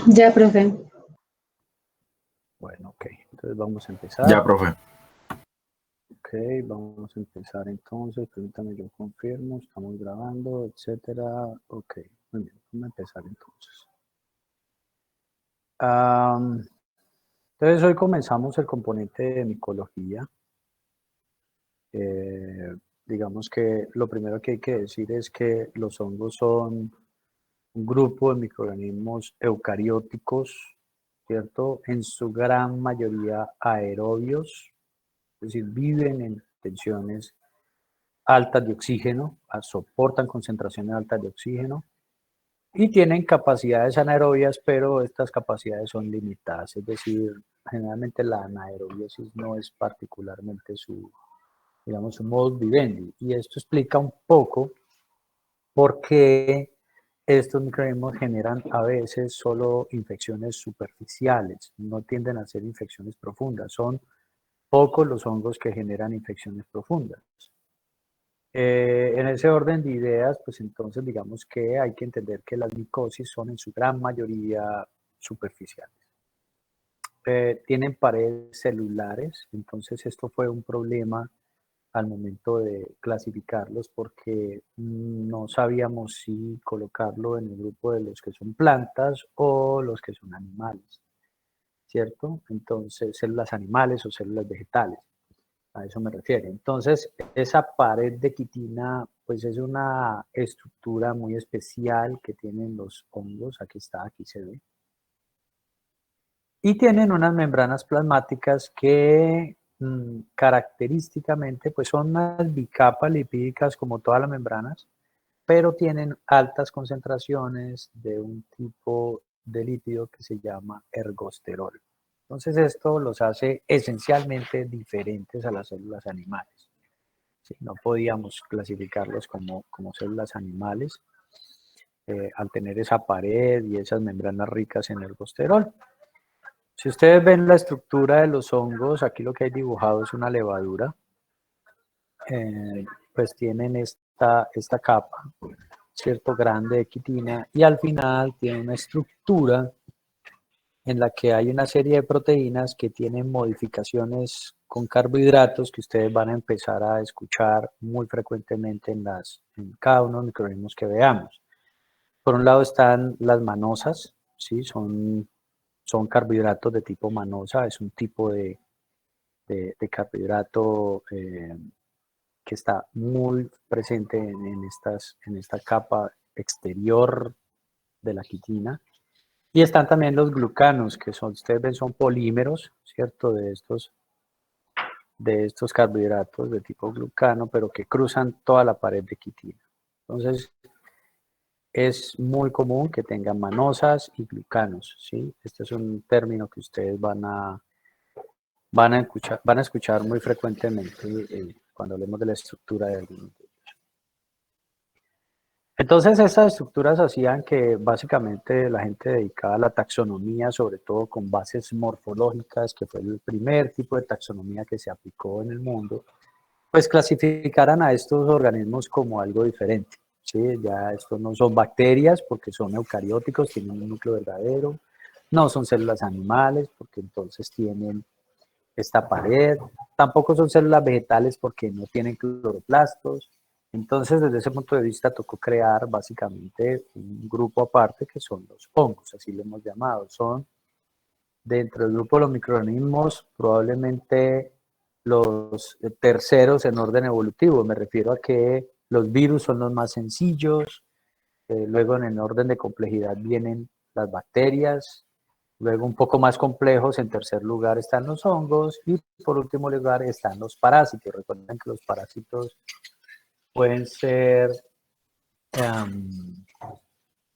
Ya, profe. Bueno, ok. Entonces vamos a empezar. Ya, profe. Ok, vamos a empezar entonces. Permítame, yo confirmo. Estamos grabando, etcétera. Ok, muy bien. Vamos a empezar entonces. Entonces hoy comenzamos el componente de micología. Digamos que lo primero que hay que decir es que los hongos son un grupo de microorganismos eucarióticos, ¿cierto? En su gran mayoría aerobios, es decir, viven en tensiones altas de oxígeno, soportan concentraciones altas de oxígeno y tienen capacidades anaerobias, pero estas capacidades son limitadas, es decir, generalmente la anaerobiosis no es particularmente su, digamos, su modus vivendi, y esto explica un poco por qué estos microorganismos generan a veces solo infecciones superficiales, no tienden a ser infecciones profundas, son pocos los hongos que generan infecciones profundas. En ese orden de ideas, pues entonces digamos que hay que entender que las micosis son en su gran mayoría superficiales. Tienen paredes celulares, entonces esto fue un problema al momento de clasificarlos porque no sabíamos si colocarlo en el grupo de los que son plantas o los que son animales, ¿cierto? Entonces, células animales o células vegetales. A eso me refiero. Entonces, esa pared de quitina, pues es una estructura muy especial que tienen los hongos. Aquí está, aquí se ve. Y tienen unas membranas plasmáticas que característicamente, pues son unas bicapas lipídicas como todas las membranas, pero tienen altas concentraciones de un tipo de lípido que se llama ergosterol. Entonces esto los hace esencialmente diferentes a las células animales. ¿Sí? No podíamos clasificarlos como células animales al tener esa pared y esas membranas ricas en ergosterol. Si ustedes ven la estructura de los hongos, aquí lo que hay dibujado es una levadura. Pues tienen esta capa, ¿cierto? Grande de quitina, y al final tiene una estructura en la que hay una serie de proteínas que tienen modificaciones con carbohidratos que ustedes van a empezar a escuchar muy frecuentemente en cada uno de los microorganismos que veamos. Por un lado están las manosas, ¿sí? Son carbohidratos de tipo manosa, es un tipo de carbohidrato que está muy presente en esta capa exterior de la quitina. Y están también los glucanos, que ustedes ven, son polímeros, ¿cierto? De estos carbohidratos de tipo glucano, pero que cruzan toda la pared de quitina. Entonces, es muy común que tengan manosas y glucanos, ¿sí? Este es un término que ustedes van a escuchar muy frecuentemente cuando hablemos de la estructura de algunos de ellos. Entonces, estas estructuras hacían que básicamente la gente dedicada a la taxonomía, sobre todo con bases morfológicas, que fue el primer tipo de taxonomía que se aplicó en el mundo, pues clasificaran a estos organismos como algo diferente. ¿Sí? Ya estos no son bacterias porque son eucarióticos, tienen un núcleo verdadero, no son células animales porque entonces tienen esta pared, tampoco son células vegetales porque no tienen cloroplastos. Entonces, desde ese punto de vista, tocó crear básicamente un grupo aparte que son los hongos, así lo hemos llamado. Son, dentro del grupo de los microorganismos, probablemente los terceros en orden evolutivo. Me refiero a que los virus son los más sencillos, luego en el orden de complejidad vienen las bacterias, luego un poco más complejos, en tercer lugar están los hongos y por último lugar están los parásitos. Recuerden que los parásitos pueden ser,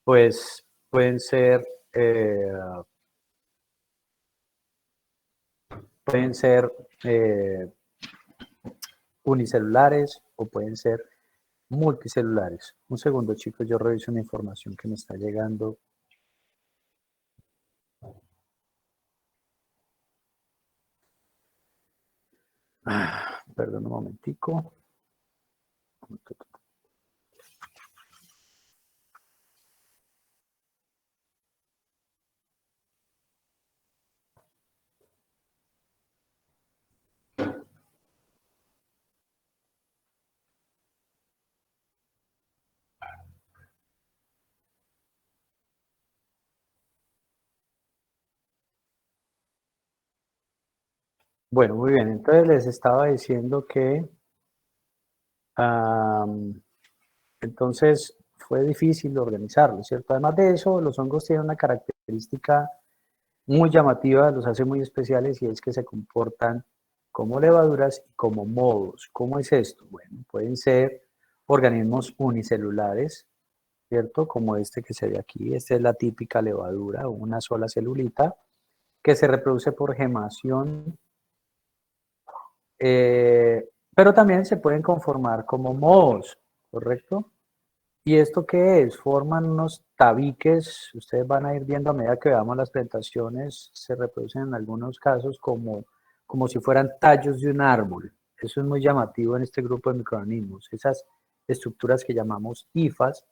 pues, eh, pueden ser unicelulares o pueden ser multicelulares. Un segundo, chicos, yo reviso una información que me está llegando. Perdón un momentico. Bueno, muy bien. Entonces les estaba diciendo que am, entonces fue difícil organizarlo, ¿cierto? Además de eso, los hongos tienen una característica muy llamativa, los hace muy especiales y es que se comportan como levaduras y como mohos. ¿Cómo es esto? Bueno, pueden ser organismos unicelulares, ¿cierto? Como este que se ve aquí. Esta es la típica levadura, una sola celulita que se reproduce por gemación, pero también se pueden conformar como mohos, ¿correcto? ¿Y esto qué es? Forman unos tabiques, ustedes van a ir viendo a medida que veamos las presentaciones, se reproducen en algunos casos como si fueran tallos de un árbol. Eso es muy llamativo en este grupo de microorganismos. Esas estructuras que llamamos hifas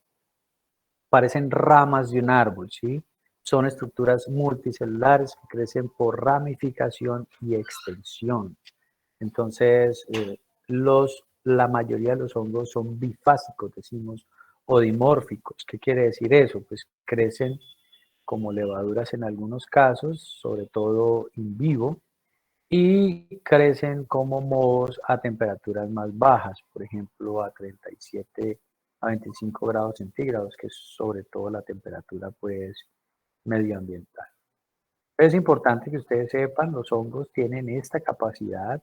parecen ramas de un árbol, ¿sí? Son estructuras multicelulares que crecen por ramificación y extensión. Entonces, la mayoría de los hongos son bifásicos, decimos, o dimórficos. ¿Qué quiere decir eso? Pues crecen como levaduras en algunos casos, sobre todo in vivo, y crecen como mohos a temperaturas más bajas, por ejemplo, a 37 a 25 grados centígrados, que es sobre todo la temperatura pues medioambiental. Es importante que ustedes sepan, los hongos tienen esta capacidad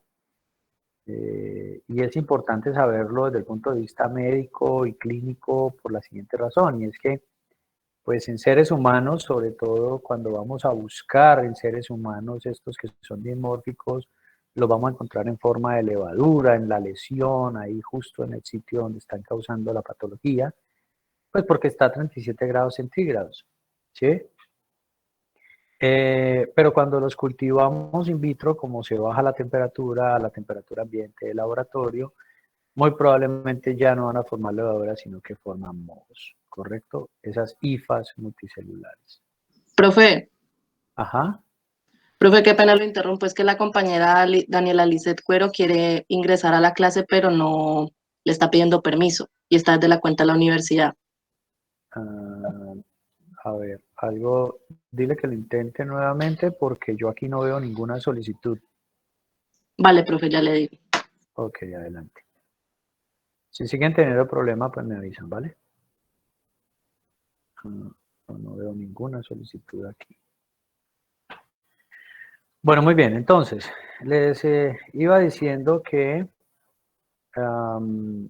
y es importante saberlo desde el punto de vista médico y clínico por la siguiente razón, y es que pues en seres humanos, sobre todo cuando vamos a buscar en seres humanos estos que son dimórficos, los vamos a encontrar en forma de levadura, en la lesión, ahí justo en el sitio donde están causando la patología, pues porque está a 37 grados centígrados, ¿sí? Pero cuando los cultivamos in vitro, como se baja la temperatura a la temperatura ambiente del laboratorio, muy probablemente ya no van a formar levaduras, sino que forman mohos, ¿correcto? Esas hifas multicelulares. Profe, Ajá. profe, qué pena lo interrumpo, es que la compañera Daniela Lizeth Cuero quiere ingresar a la clase, pero no le está pidiendo permiso y está desde la cuenta de la universidad. Ah, a ver, algo, dile que lo intente nuevamente porque yo aquí no veo ninguna solicitud. Vale, profe, ya le digo. Ok, adelante. Si siguen teniendo problemas, pues me avisan, ¿vale? No veo ninguna solicitud aquí. Bueno, muy bien, entonces, les iba diciendo que um,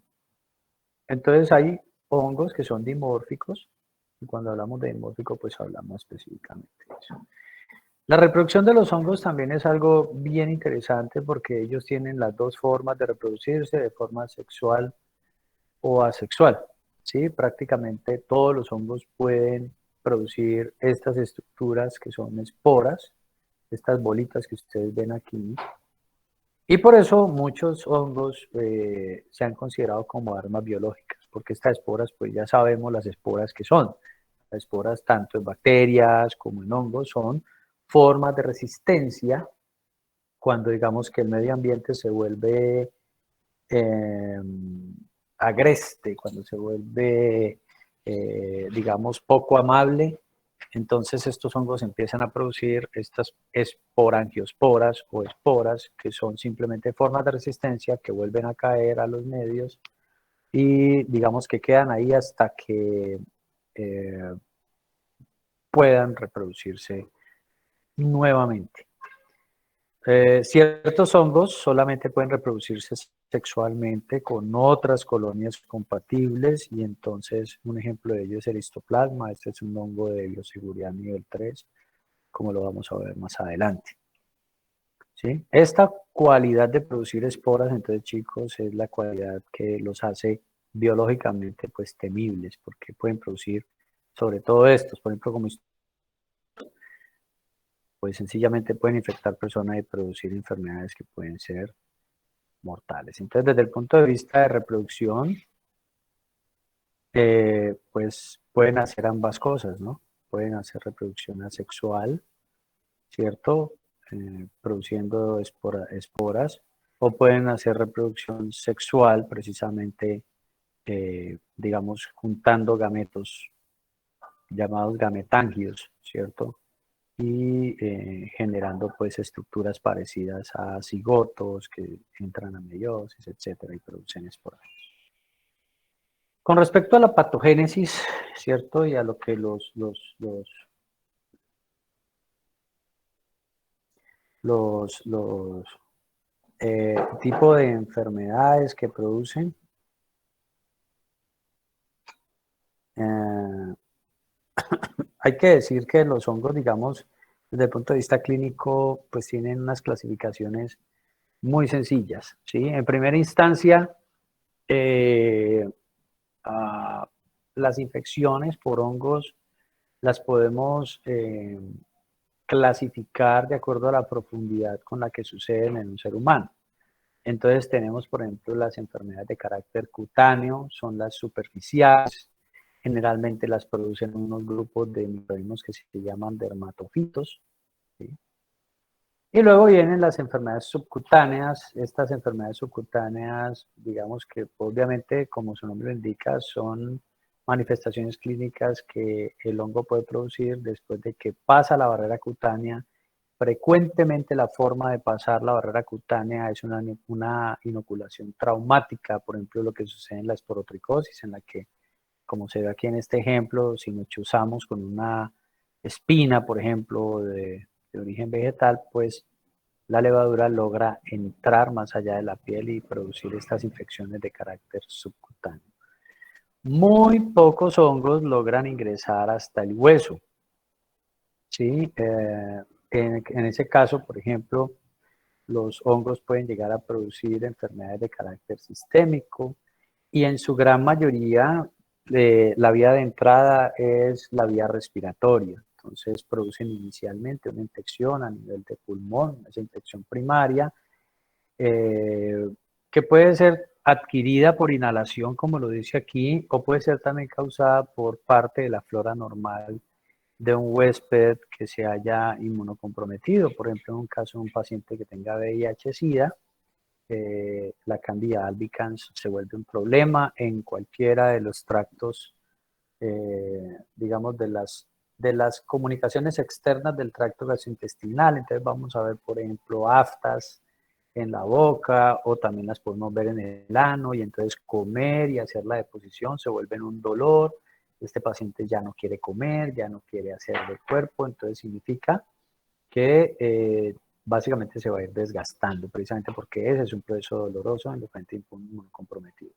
entonces hay hongos que son dimórficos, y cuando hablamos de dimórfico, pues hablamos específicamente de eso. La reproducción de los hongos también es algo bien interesante porque ellos tienen las dos formas de reproducirse, de forma sexual o asexual. ¿Sí? Prácticamente todos los hongos pueden producir estas estructuras que son esporas, estas bolitas que ustedes ven aquí. Y por eso muchos hongos se han considerado como armas biológicas, porque estas esporas, pues ya sabemos las esporas que son. Las esporas, tanto en bacterias como en hongos, son formas de resistencia cuando digamos que el medio ambiente se vuelve eh, agreste, cuando se vuelve, digamos, poco amable, entonces estos hongos empiezan a producir estas esporangiosporas o esporas, que son simplemente formas de resistencia que vuelven a caer a los medios y digamos que quedan ahí hasta que eh, puedan reproducirse nuevamente. Ciertos hongos solamente pueden reproducirse sexualmente con otras colonias compatibles y entonces un ejemplo de ello es el histoplasma. Este es un hongo de bioseguridad nivel 3, como lo vamos a ver más adelante. ¿Sí? Esta cualidad de producir esporas, entonces chicos, es la cualidad que los hace biológicamente pues temibles, porque pueden producir sobre todo estos, por ejemplo, como pues sencillamente pueden infectar personas y producir enfermedades que pueden ser mortales. Entonces, desde el punto de vista de reproducción, pues pueden hacer ambas cosas, ¿no? Pueden hacer reproducción asexual, ¿cierto? Produciendo esporas, o pueden hacer reproducción sexual, precisamente, digamos, juntando gametos llamados gametangios, ¿cierto? y generando pues estructuras parecidas a cigotos que entran a meiosis, etcétera, y producen esporas. Con respecto a la patogénesis, ¿cierto? Y a lo que los tipo de enfermedades que producen, eh, hay que decir que los hongos, digamos, desde el punto de vista clínico, pues tienen unas clasificaciones muy sencillas, ¿sí? En primera instancia, eh, las infecciones por hongos las podemos clasificar de acuerdo a la profundidad con la que suceden en un ser humano. Entonces tenemos, por ejemplo, las enfermedades de carácter cutáneo, son las superficiales, generalmente las producen unos grupos de microorganismos que se llaman dermatofitos, ¿sí? Y luego vienen las enfermedades subcutáneas. Estas enfermedades subcutáneas, digamos que obviamente, como su nombre lo indica, son manifestaciones clínicas que el hongo puede producir después de que pasa la barrera cutánea. Frecuentemente la forma de pasar la barrera cutánea es una inoculación traumática, por ejemplo, lo que sucede en la esporotricosis, en la que, como se ve aquí en este ejemplo, si nos chuzamos con una espina, por ejemplo, de origen vegetal, pues la levadura logra entrar más allá de la piel y producir estas infecciones de carácter subcutáneo. Muy pocos hongos logran ingresar hasta el hueso, ¿sí? En ese caso, por ejemplo, los hongos pueden llegar a producir enfermedades de carácter sistémico y en su gran mayoría la vía de entrada es la vía respiratoria. Entonces producen inicialmente una infección a nivel de pulmón, esa infección primaria, que puede ser adquirida por inhalación, como lo dice aquí, o puede ser también causada por parte de la flora normal de un huésped que se haya inmunocomprometido. Por ejemplo, en un caso de un paciente que tenga VIH-Sida, la Candida albicans se vuelve un problema en cualquiera de los tractos, digamos, de las comunicaciones externas del tracto gastrointestinal. Entonces vamos a ver, por ejemplo, aftas en la boca o también las podemos ver en el ano y entonces comer y hacer la deposición se vuelven un dolor. Este paciente ya no quiere comer, ya no quiere hacer del cuerpo, entonces significa que básicamente se va a ir desgastando, precisamente porque ese es un proceso doloroso en los pacientes inmunocomprometidos.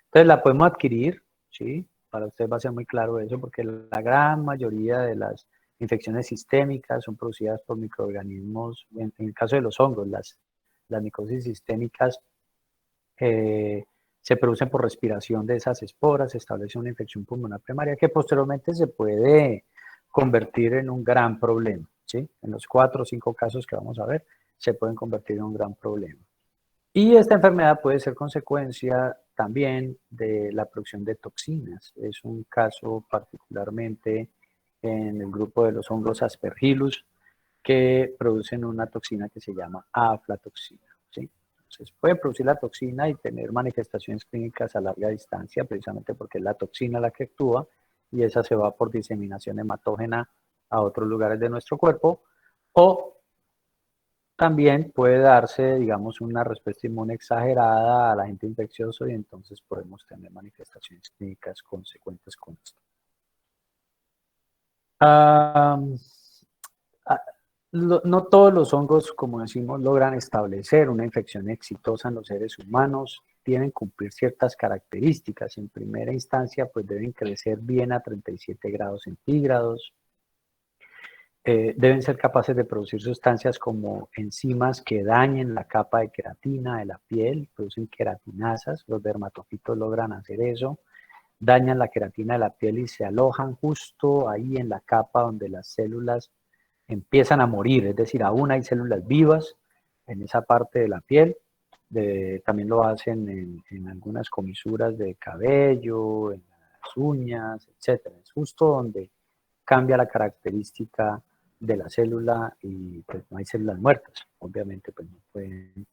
Entonces la podemos adquirir, ¿sí? Para usted va a ser muy claro eso, porque la gran mayoría de las infecciones sistémicas son producidas por microorganismos, en el caso de los hongos, las micosis sistémicas se producen por respiración de esas esporas, se establece una infección pulmonar primaria que posteriormente se puede convertir en un gran problema, ¿sí? En los 4 o 5 casos que vamos a ver, se pueden convertir en un gran problema. Y esta enfermedad puede ser consecuencia también de la producción de toxinas. Es un caso particularmente en el grupo de los hongos Aspergillus que producen una toxina que se llama aflatoxina, ¿sí? Entonces puede producir la toxina y tener manifestaciones clínicas a larga distancia, precisamente porque es la toxina la que actúa y esa se va por diseminación hematógena a otros lugares de nuestro cuerpo, o también puede darse, digamos, una respuesta inmune exagerada al agente infeccioso y entonces podemos tener manifestaciones clínicas consecuentes con esto. Ah, no todos los hongos, como decimos, logran establecer una infección exitosa en los seres humanos. Tienen que cumplir ciertas características. En primera instancia, pues deben crecer bien a 37 grados centígrados. Deben ser capaces de producir sustancias como enzimas que dañen la capa de queratina de la piel, producen queratinasas, los dermatofitos logran hacer eso, dañan la queratina de la piel y se alojan justo ahí en la capa donde las células empiezan a morir, es decir, aún hay células vivas en esa parte de la piel. También lo hacen en algunas comisuras de cabello, en las uñas, etc. Es justo donde cambia la característica de la célula y pues no hay células muertas. Obviamente pues no pueden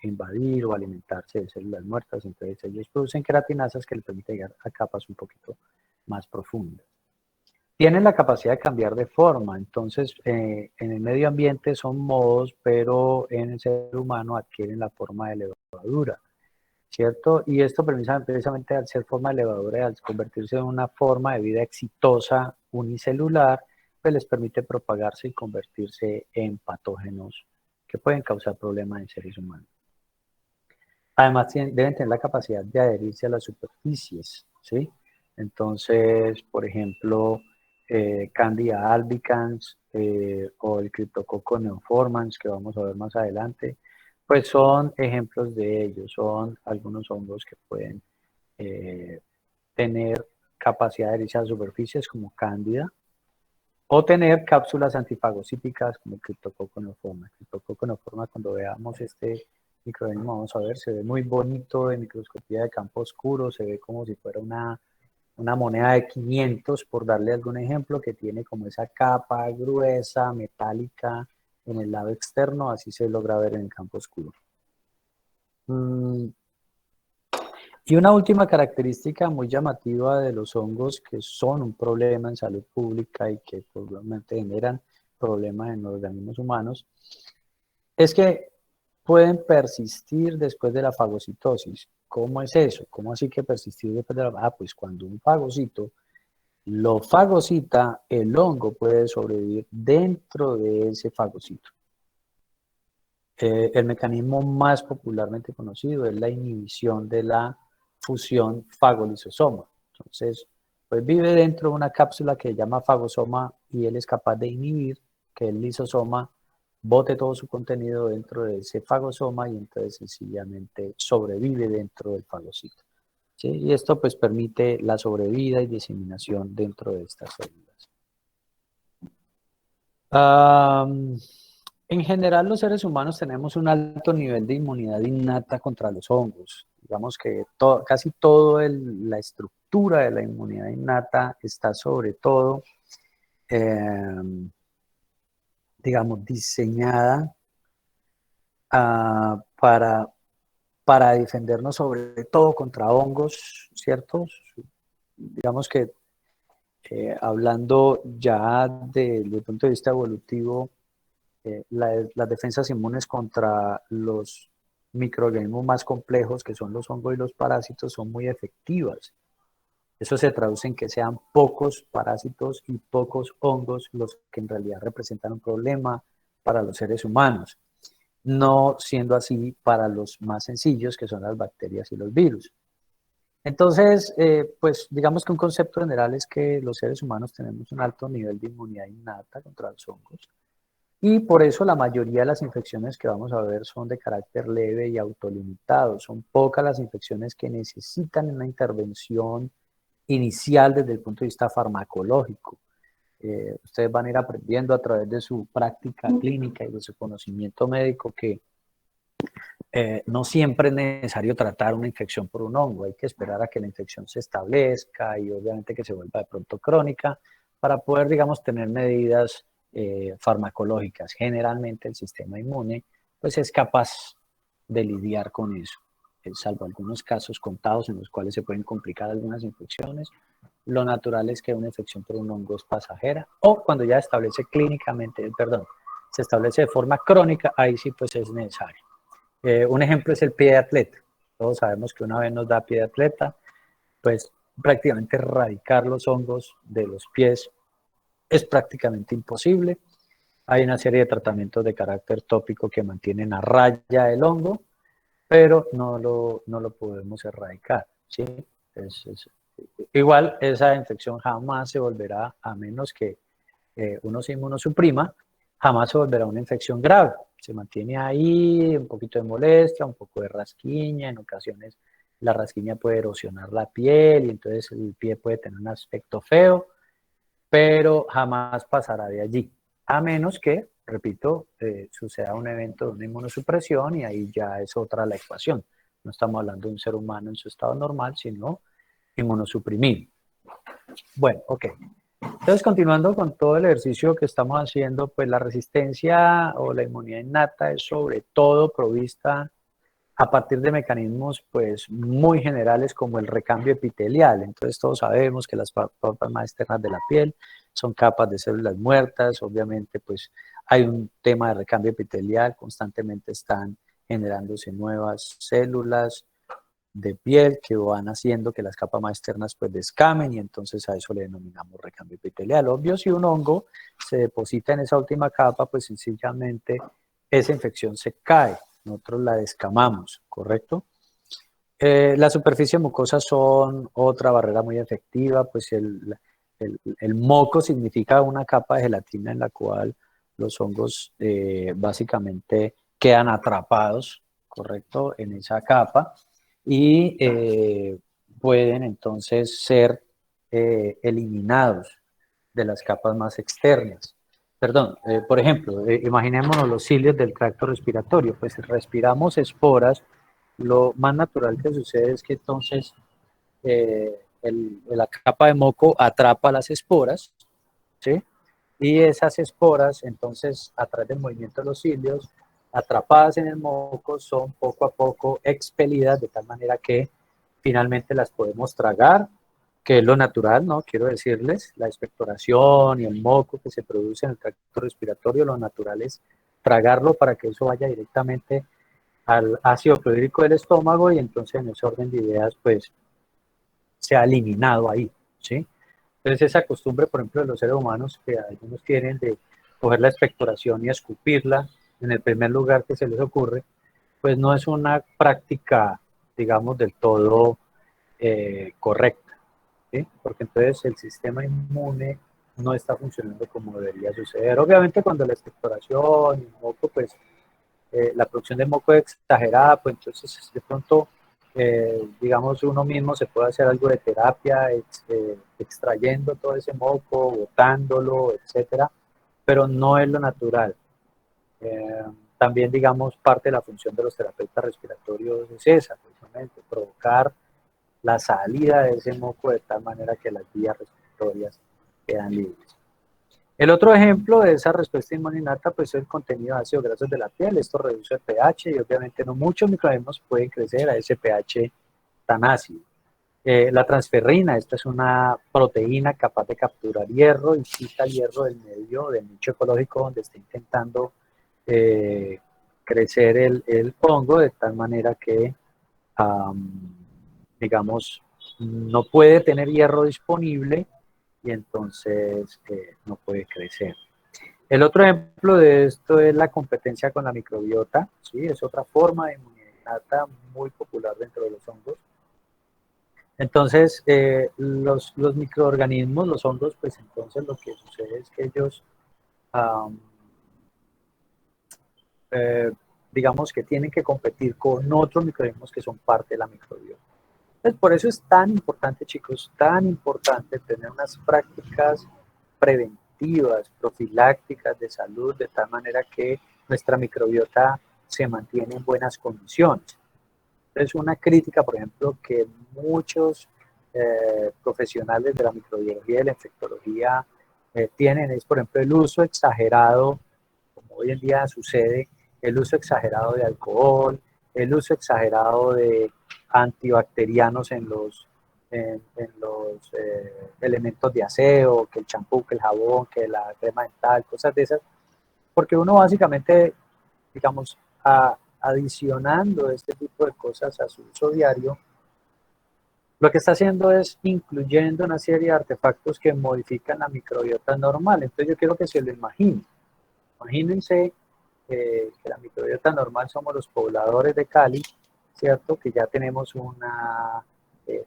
invadir o alimentarse de células muertas, entonces ellos producen queratinasas que les permiten llegar a capas un poquito más profundas. tienen la capacidad de cambiar de forma. Entonces, en el medio ambiente son modos, pero en el ser humano adquieren la forma de levadura, ¿cierto? Y esto precisamente al ser forma de levadura y al convertirse en una forma de vida exitosa unicelular, pues les permite propagarse y convertirse en patógenos que pueden causar problemas en seres humanos. Además, deben tener la capacidad de adherirse a las superficies, ¿sí? Entonces, por ejemplo, Candida albicans o el Cryptococcus neoformans, que vamos a ver más adelante, pues son ejemplos de ellos, son algunos hongos que pueden eh, tener capacidad de adherirse a las superficies como Cándida, o tener cápsulas antifagocíticas como el Cryptococcus neoformans. El Cryptococcus neoformans, cuando veamos este microorganismo, vamos a ver, se ve muy bonito de microscopía de campo oscuro, se ve como si fuera una moneda de 500, por darle algún ejemplo, que tiene como esa capa gruesa, metálica en el lado externo, así se logra ver en el campo oscuro. Y una última característica muy llamativa de los hongos que son un problema en salud pública y que probablemente generan problemas en los organismos humanos, es que pueden persistir después de la fagocitosis. ¿Cómo es eso? ¿Cómo así que persistir después de la... pues cuando un fagocito lo fagocita, el hongo puede sobrevivir dentro de ese fagocito. El mecanismo más popularmente conocido es la inhibición de la fusión fagolisosoma. Entonces, pues vive dentro de una cápsula que se llama fagosoma y él es capaz de inhibir que el lisosoma bote todo su contenido dentro de ese fagosoma y entonces sencillamente sobrevive dentro del fagocito, ¿sí? Y esto pues permite la sobrevida y diseminación dentro de estas células. En general, los seres humanos tenemos un alto nivel de inmunidad innata contra los hongos. Digamos que casi toda la estructura de la inmunidad innata está sobre todo, digamos, diseñada para defendernos sobre todo contra hongos, ¿cierto? Digamos que hablando ya desde el punto de vista evolutivo, las defensas inmunes contra los microorganismos más complejos, que son los hongos y los parásitos, son muy efectivas. Eso se traduce en que sean pocos parásitos y pocos hongos los que en realidad representan un problema para los seres humanos, no siendo así para los más sencillos, que son las bacterias y los virus. Entonces, pues digamos que un concepto general es que los seres humanos tenemos un alto nivel de inmunidad innata contra los hongos. Y por eso la mayoría de las infecciones que vamos a ver son de carácter leve y autolimitado. Son pocas las infecciones que necesitan una intervención inicial desde el punto de vista farmacológico. Ustedes van a ir aprendiendo a través de su práctica clínica y de su conocimiento médico que no siempre es necesario tratar una infección por un hongo. Hay que esperar a que la infección se establezca y obviamente que se vuelva de pronto crónica para poder, digamos, tener medidas farmacológicas. Generalmente el sistema inmune pues es capaz de lidiar con eso, salvo algunos casos contados en los cuales se pueden complicar algunas infecciones. Lo natural es que una infección por un hongo es pasajera o cuando ya establece clínicamente, se establece de forma crónica, ahí sí pues es necesario. Un ejemplo es el pie de atleta. Todos sabemos que una vez nos da pie de atleta, pues prácticamente erradicar los hongos de los pies es prácticamente imposible. Hay una serie de tratamientos de carácter tópico que mantienen a raya el hongo, pero no lo podemos erradicar, ¿sí? Igual esa infección jamás se volverá, a menos que uno se inmunosuprima, jamás se volverá una infección grave. Se mantiene ahí, un poquito de molestia, un poco de rasquiña, en ocasiones la rasquiña puede erosionar la piel y entonces el pie puede tener un aspecto feo, pero jamás pasará de allí, a menos que, repito, suceda un evento de una inmunosupresión y ahí ya es otra la ecuación. No estamos hablando de un ser humano en su estado normal, sino inmunosuprimido. Bueno, ok. Entonces, continuando con todo el ejercicio que estamos haciendo, pues la resistencia o la inmunidad innata es sobre todo provista a partir de mecanismos pues muy generales como el recambio epitelial. Entonces todos sabemos que las capas más externas de la piel son capas de células muertas, obviamente pues hay un tema de recambio epitelial, constantemente están generándose nuevas células de piel que van haciendo que las capas más externas pues descamen y entonces a eso le denominamos recambio epitelial. Obvio, si un hongo se deposita en esa última capa, pues sencillamente esa infección se cae, nosotros la descamamos, ¿correcto? Las superficies mucosas son otra barrera muy efectiva, pues el moco significa una capa de gelatina en la cual los hongos básicamente quedan atrapados, ¿correcto? En esa capa y pueden entonces ser eliminados de las capas más externas. Perdón, por ejemplo, imaginémonos los cilios del tracto respiratorio, pues si respiramos esporas, lo más natural que sucede es que entonces la capa de moco atrapa las esporas, ¿sí? Y esas esporas, entonces, a través del movimiento de los cilios, atrapadas en el moco, son poco a poco expelidas de tal manera que finalmente las podemos tragar, que es lo natural, ¿no? Quiero decirles, la expectoración y el moco que se produce en el tracto respiratorio, lo natural es tragarlo para que eso vaya directamente al ácido clorhídrico del estómago y entonces en ese orden de ideas, pues, se ha eliminado ahí, ¿sí? Entonces esa costumbre, por ejemplo, de los seres humanos que algunos tienen de coger la expectoración y escupirla en el primer lugar que se les ocurre, pues no es una práctica, digamos, del todo correcta, ¿sí? Porque entonces el sistema inmune no está funcionando como debería suceder. Obviamente cuando la expectoración y el moco, pues la producción de moco es exagerada, pues entonces de pronto, digamos, uno mismo se puede hacer algo de terapia, extrayendo todo ese moco, botándolo, etcétera, pero no es lo natural. Eh, También, digamos, parte de la función de los terapeutas respiratorios es esa, precisamente, provocar la salida de ese moco de tal manera que las vías respiratorias quedan libres. El otro ejemplo de esa respuesta inmune innata pues, es el contenido de ácidos grasos de la piel. Esto reduce el pH y obviamente no muchos microorganismos pueden crecer a ese pH tan ácido. La transferrina, esta es una proteína capaz de capturar hierro y quita el hierro del medio, del nicho ecológico donde está intentando eh, crecer el hongo de tal manera que, digamos, no puede tener hierro disponible y entonces no puede crecer. El otro ejemplo de esto es la competencia con la microbiota, ¿sí? Es otra forma de inmunidad innata muy popular dentro de los hongos. Entonces, los microorganismos, los hongos, pues entonces lo que sucede es que ellos, um, eh, digamos que tienen que competir con otros microorganismos que son parte de la microbiota. Entonces, por eso es tan importante, chicos, tan importante tener unas prácticas preventivas, profilácticas de salud, de tal manera que nuestra microbiota se mantiene en buenas condiciones. Entonces, una crítica, por ejemplo, que muchos profesionales de la microbiología y de la infectología tienen es, por ejemplo, el uso exagerado, como hoy en día sucede, el uso exagerado de alcohol, el uso exagerado de antibacterianos en los elementos de aseo, que el champú, que el jabón, que la crema dental, cosas de esas, porque uno básicamente, digamos, adicionando este tipo de cosas a su uso diario, lo que está haciendo es incluyendo una serie de artefactos que modifican la microbiota normal. Entonces yo quiero que se lo imaginen. Imagínense que la microbiota normal somos los pobladores de Cali, ¿cierto? Que ya tenemos una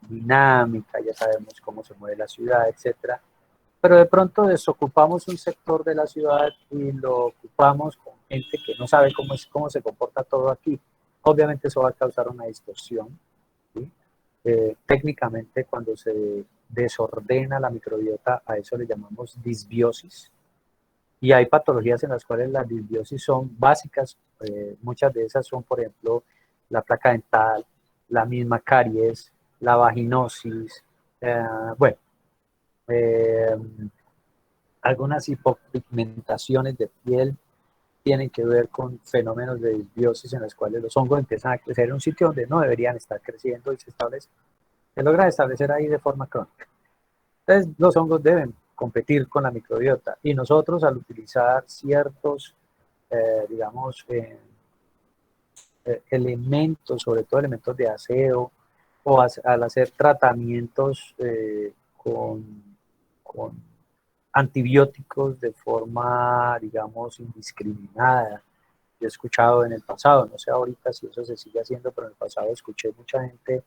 dinámica, ya sabemos cómo se mueve la ciudad, etcétera. Pero de pronto desocupamos un sector de la ciudad y lo ocupamos con gente que no sabe cómo se comporta todo aquí. Obviamente eso va a causar una distorsión, ¿sí? Técnicamente cuando se desordena la microbiota, a eso le llamamos disbiosis. Y hay patologías en las cuales las disbiosis son básicas. Muchas de esas son, por ejemplo, la placa dental, la misma caries, la vaginosis, bueno, eh, algunas hipopigmentaciones de piel tienen que ver con fenómenos de disbiosis en los cuales los hongos empiezan a crecer en un sitio donde no deberían estar creciendo y se logra establecer ahí de forma crónica. Entonces, los hongos deben competir con la microbiota y nosotros al utilizar ciertos, digamos, elementos, sobre todo elementos de aseo, o al hacer tratamientos con antibióticos de forma, digamos, indiscriminada. Yo he escuchado en el pasado, no sé ahorita si eso se sigue haciendo, pero en el pasado escuché mucha gente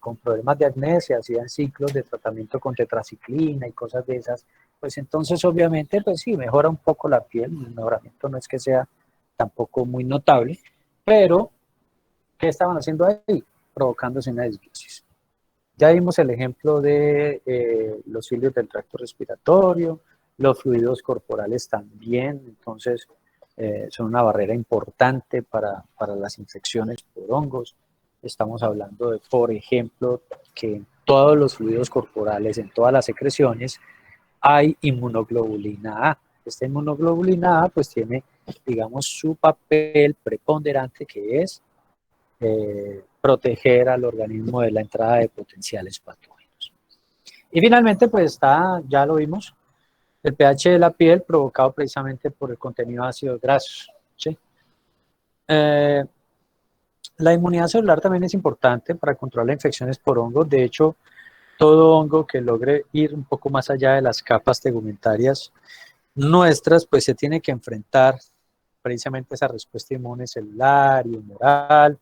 con problemas de acné, se hacían ciclos de tratamiento con tetraciclina y cosas de esas, pues entonces obviamente, pues sí, mejora un poco la piel, el mejoramiento no es que sea tampoco muy notable, pero ¿qué estaban haciendo ahí? Provocándose una disbiosis. Ya vimos el ejemplo de los cilios del tracto respiratorio, los fluidos corporales también, entonces son una barrera importante para las infecciones por hongos. Estamos hablando de, por ejemplo, que en todos los fluidos corporales, en todas las secreciones, hay inmunoglobulina A. Esta inmunoglobulina A pues tiene, digamos, su papel preponderante que es proteger al organismo de la entrada de potenciales patógenos. Y finalmente, pues está, ya lo vimos, el pH de la piel provocado precisamente por el contenido de ácidos grasos. ¿Sí? La inmunidad celular también es importante para controlar infecciones por hongos. De hecho, todo hongo que logre ir un poco más allá de las capas tegumentarias nuestras, pues se tiene que enfrentar precisamente a esa respuesta inmune celular y humoral.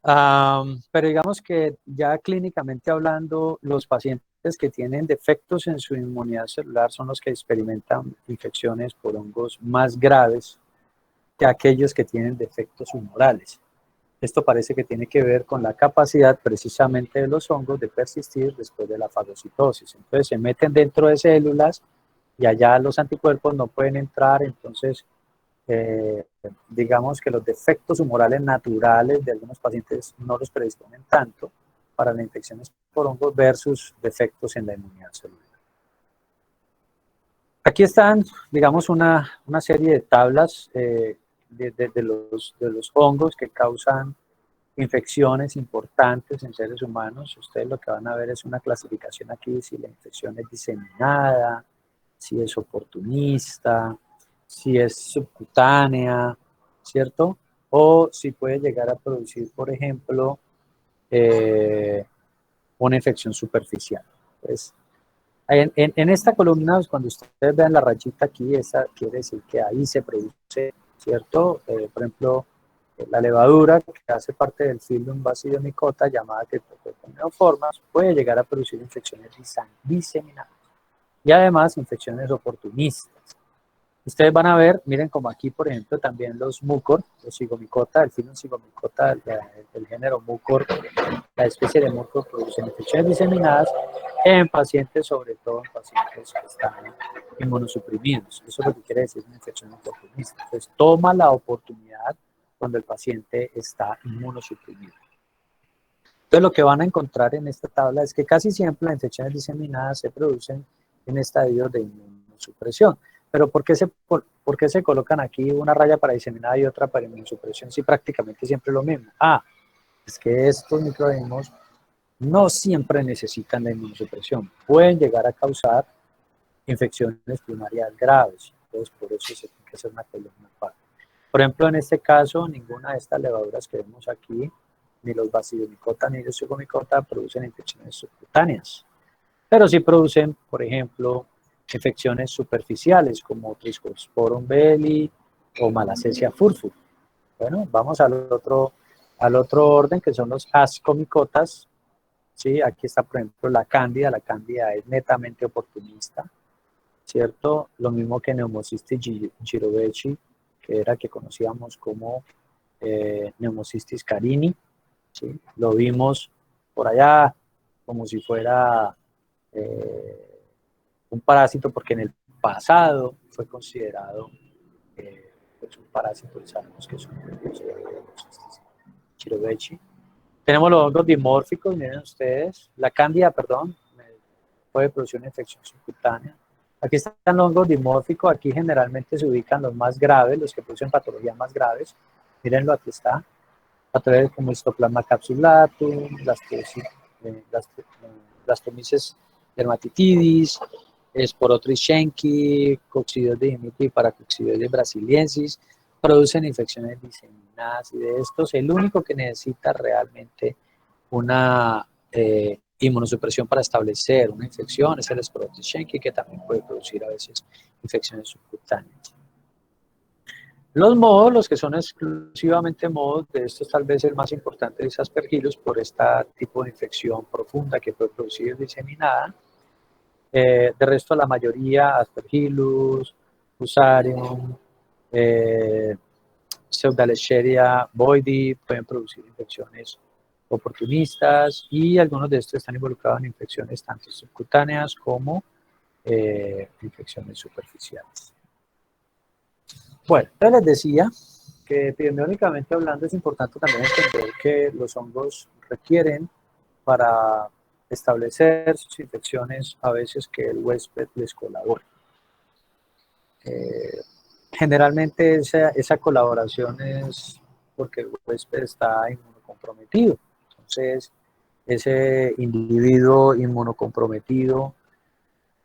Pero digamos que ya clínicamente hablando, los pacientes que tienen defectos en su inmunidad celular son los que experimentan infecciones por hongos más graves que aquellos que tienen defectos humorales. Esto parece que tiene que ver con la capacidad precisamente de los hongos de persistir después de la fagocitosis. Entonces se meten dentro de células y allá los anticuerpos no pueden entrar, entonces digamos que los defectos humorales naturales de algunos pacientes no los predisponen tanto para las infecciones por hongos versus defectos en la inmunidad celular. Aquí están, digamos, una serie de tablas de los hongos que causan infecciones importantes en seres humanos. Ustedes lo que van a ver es una clasificación aquí, si la infección es diseminada, si es oportunista, si es subcutánea, ¿cierto? O si puede llegar a producir, por ejemplo, una infección superficial. Entonces, en esta columna, cuando ustedes vean la rayita aquí, esa quiere decir que ahí se produce, ¿cierto? Por ejemplo, la levadura que hace parte del filum Basidiomycota, llamada Cryptococcus puede llegar a producir infecciones diseminadas y además infecciones oportunistas. Ustedes van a ver, miren como aquí, por ejemplo, también los mucor, los Zygomicota, el filum Zygomicota, el género mucor, la especie de mucor producen infecciones diseminadas en pacientes, sobre todo en pacientes que están inmunosuprimidos. Eso es lo que quiere decir una infección oportunista. Entonces, toma la oportunidad cuando el paciente está inmunosuprimido. Entonces, lo que van a encontrar en esta tabla es que casi siempre las infecciones diseminadas se producen en estadios de inmunosupresión. Pero ¿por qué se colocan aquí una raya para diseminada y otra para inmunosupresión si prácticamente siempre es lo mismo? Es que estos microorganismos no siempre necesitan la inmunosupresión. Pueden llegar a causar infecciones primarias graves. Entonces, por eso se tiene que hacer una columna aparte. Por ejemplo, en este caso, ninguna de estas levaduras que vemos aquí, ni los Basidiomycota ni los Zygomicota, producen infecciones subcutáneas. Pero sí producen, por ejemplo, infecciones superficiales como Trichosporum belli o Malassezia furfur. Bueno, vamos al otro orden que son los ascomicotas. ¿Sí? Aquí está, por ejemplo, la cándida es netamente oportunista, ¿cierto? Lo mismo que Pneumocystis jirovecii, que era que conocíamos como Pneumocystis carini, ¿sí? Lo vimos por allá como si fuera un parásito, porque en el pasado fue considerado pues un parásito, y sabemos que es un Chirovechi. Tenemos los hongos dimórficos, miren ustedes, la cándida, perdón, puede producir una infección subcutánea. Aquí están los hongos dimórficos, aquí generalmente se ubican los más graves, los que producen patologías más graves. Mírenlo, aquí está. Patologías como Histoplasma capsulatum, Blastomyces dermatitidis, Sporotris schenki, Coccidioides hemiti y Paracoccidioides brasiliensis, producen infecciones diseminadas y de estos el único que necesita realmente una inmunosupresión para establecer una infección es el Sporotris schenki, que también puede producir a veces infecciones subcutáneas. Los mohos, los que son exclusivamente mohos, de estos tal vez el más importante es Aspergillus por este tipo de infección profunda que puede producir diseminada. De resto, la mayoría, Aspergillus, Fusarium, Pseudalescherichia boydii, pueden producir infecciones oportunistas y algunos de estos están involucrados en infecciones tanto subcutáneas como infecciones superficiales. Bueno, yo les decía que epidemiológicamente hablando es importante también entender que los hongos requieren para establecer sus infecciones a veces que el huésped les colabore. Generalmente esa colaboración es porque el huésped está inmunocomprometido. Entonces, ese individuo inmunocomprometido,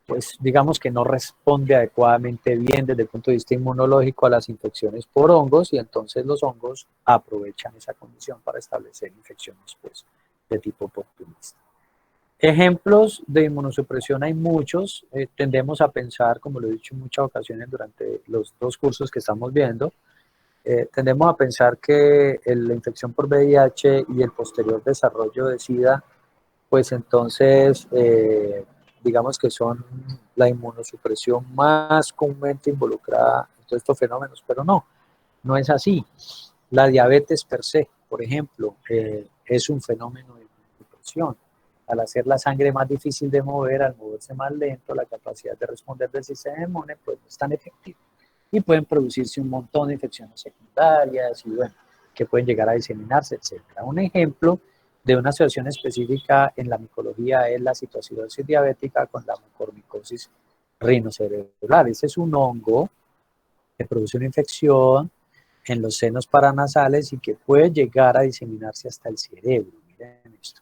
pues digamos que no responde adecuadamente bien desde el punto de vista inmunológico a las infecciones por hongos y entonces los hongos aprovechan esa condición para establecer infecciones pues, de tipo oportunista. Ejemplos de inmunosupresión hay muchos, tendemos a pensar, como lo he dicho en muchas ocasiones durante los dos cursos que estamos viendo, tendemos a pensar que la infección por VIH y el posterior desarrollo de SIDA, pues entonces, digamos que son la inmunosupresión más comúnmente involucrada en todos estos fenómenos, pero no, no es así. La diabetes per se, por ejemplo, es un fenómeno de inmunosupresión. Al hacer la sangre más difícil de mover, al moverse más lento, la capacidad de responder del sistema inmune pues no es tan efectiva. Y pueden producirse un montón de infecciones secundarias y bueno, que pueden llegar a diseminarse, etc. Un ejemplo de una situación específica en la micología es la citoacidosis diabética con la mucormicosis rinocerebral. Ese es un hongo que produce una infección en los senos paranasales y que puede llegar a diseminarse hasta el cerebro. Miren esto.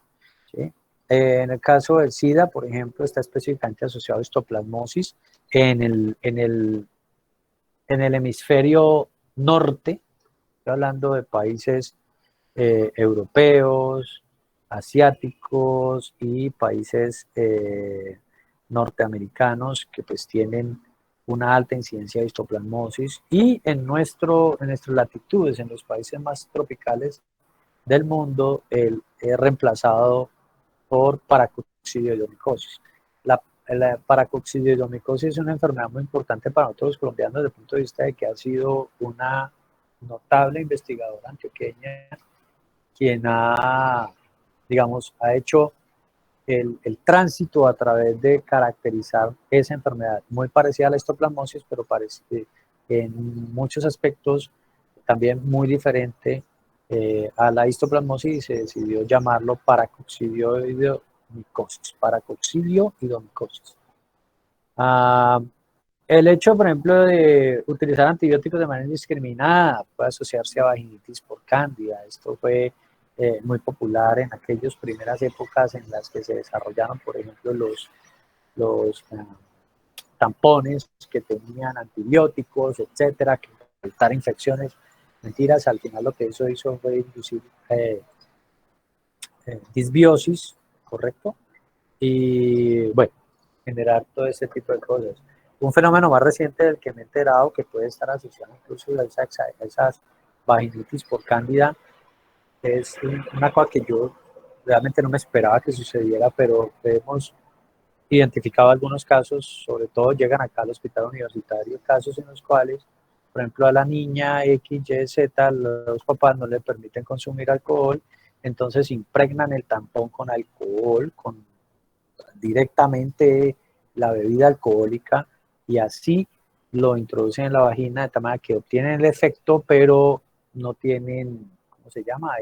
¿Sí? En el caso del SIDA, por ejemplo, está específicamente asociado a histoplasmosis en el hemisferio norte, estoy hablando de países europeos, asiáticos y países norteamericanos que pues tienen una alta incidencia de histoplasmosis y en nuestras latitudes, en los países más tropicales del mundo, es reemplazado por paracoccidioidomicosis. La paracoccidioidomicosis es una enfermedad muy importante para nosotros los colombianos desde el punto de vista de que ha sido una notable investigadora antioqueña quien digamos, ha hecho el tránsito a través de caracterizar esa enfermedad, muy parecida a la histoplasmosis, pero en muchos aspectos también muy diferente a la histoplasmosis y se decidió llamarlo paracoccidioidomicosis. El hecho, por ejemplo, de utilizar antibióticos de manera indiscriminada puede asociarse a vaginitis por cándida. Esto fue muy popular en aquellas primeras épocas en las que se desarrollaron, por ejemplo, los tampones que tenían antibióticos, etcétera, que para evitar infecciones. Mentiras, al final lo que eso hizo fue inducir disbiosis, ¿correcto? Y bueno, generar todo ese tipo de cosas. Un fenómeno más reciente del que me he enterado que puede estar asociado incluso a esas vaginitis por cándida es una cosa que yo realmente no me esperaba que sucediera, pero hemos identificado algunos casos, sobre todo llegan acá al hospital universitario, casos en los cuales, por ejemplo, a la niña X, Y, Z, los papás no le permiten consumir alcohol, entonces impregnan el tampón con alcohol, con directamente la bebida alcohólica y así lo introducen en la vagina de tal manera que obtienen el efecto, pero no tienen, ¿cómo se llama?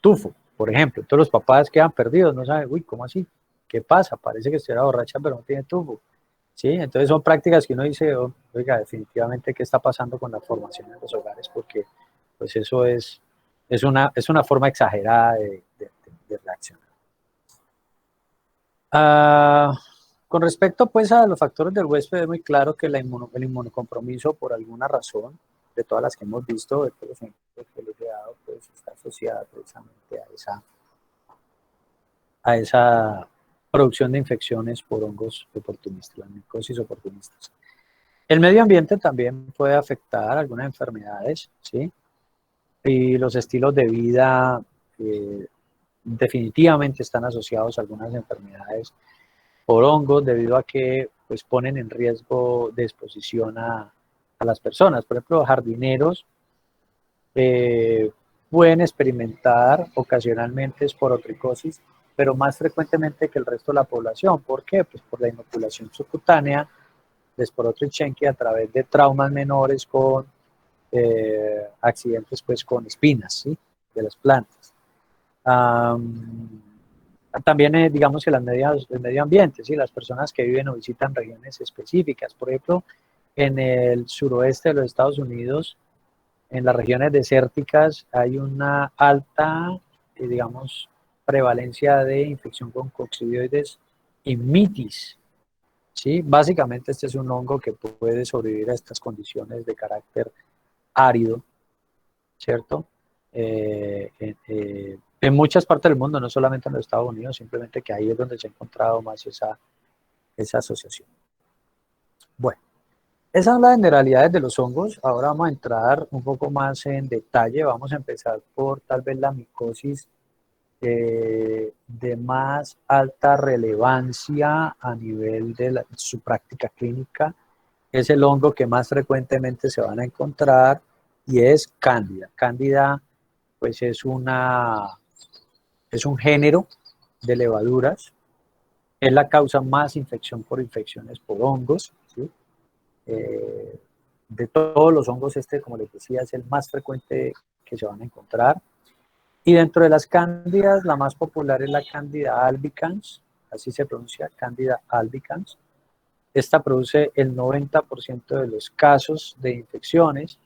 Tufo, por ejemplo. Entonces los papás quedan perdidos, no saben, uy, ¿cómo así? ¿qué pasa? Parece que estuviera borracha, pero no tiene tubo. ¿Sí? Entonces son prácticas que uno dice, oiga, definitivamente, ¿qué está pasando con la formación en los hogares? Porque pues eso es una forma exagerada de reaccionar. Con respecto pues a los factores del huésped, es muy claro que el inmunocompromiso, por alguna razón, de todas las que hemos visto, de todos los ejemplos que les he dado, pues está asociada precisamente a esa producción de infecciones por hongos oportunistas, las micosis oportunistas. El medio ambiente también puede afectar algunas enfermedades, ¿sí? Y los estilos de vida definitivamente están asociados a algunas enfermedades por hongos debido a que pues, ponen en riesgo de exposición a las personas. Por ejemplo, jardineros pueden experimentar ocasionalmente esporotricosis, pero más frecuentemente que el resto de la población. ¿Por qué? Pues por la inoculación subcutánea de Sporotrichenki a través de traumas menores con accidentes pues con espinas, ¿sí? De las plantas. También digamos que el medio ambiente, ¿sí? Las personas que viven o visitan regiones específicas, por ejemplo, en el suroeste de los Estados Unidos, en las regiones desérticas hay una alta, digamos, prevalencia de infección con coccidioides y mitis. ¿Sí? Básicamente este es un hongo que puede sobrevivir a estas condiciones de carácter árido, ¿cierto? En muchas partes del mundo, no solamente en los Estados Unidos, simplemente que ahí es donde se ha encontrado más esa asociación. Bueno, esas son las generalidades de los hongos. Ahora vamos a entrar un poco más en detalle. Vamos a empezar por tal vez la micosis de más alta relevancia a nivel de su práctica clínica. Es el hongo que más frecuentemente se van a encontrar y es Cándida. Cándida pues es un género de levaduras, es la causa más infección por infecciones por hongos, ¿sí? De todos los hongos como les decía, es el más frecuente que se van a encontrar. Y dentro de las cándidas, la más popular es la Candida albicans, así se pronuncia, Candida albicans. Esta produce el 90% de los casos de infecciones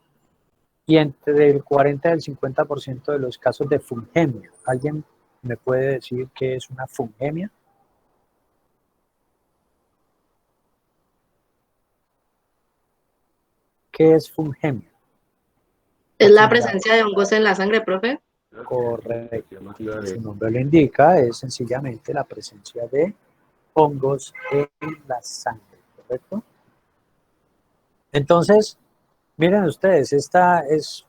y entre el 40 y el 50% de los casos de fungemia. ¿Alguien me puede decir qué es una fungemia? ¿Qué es fungemia? ¿Es la presencia de hongos en la sangre, profe? Correcto. Su nombre lo indica, es sencillamente la presencia de hongos en la sangre, ¿correcto? Entonces, miren ustedes, esta es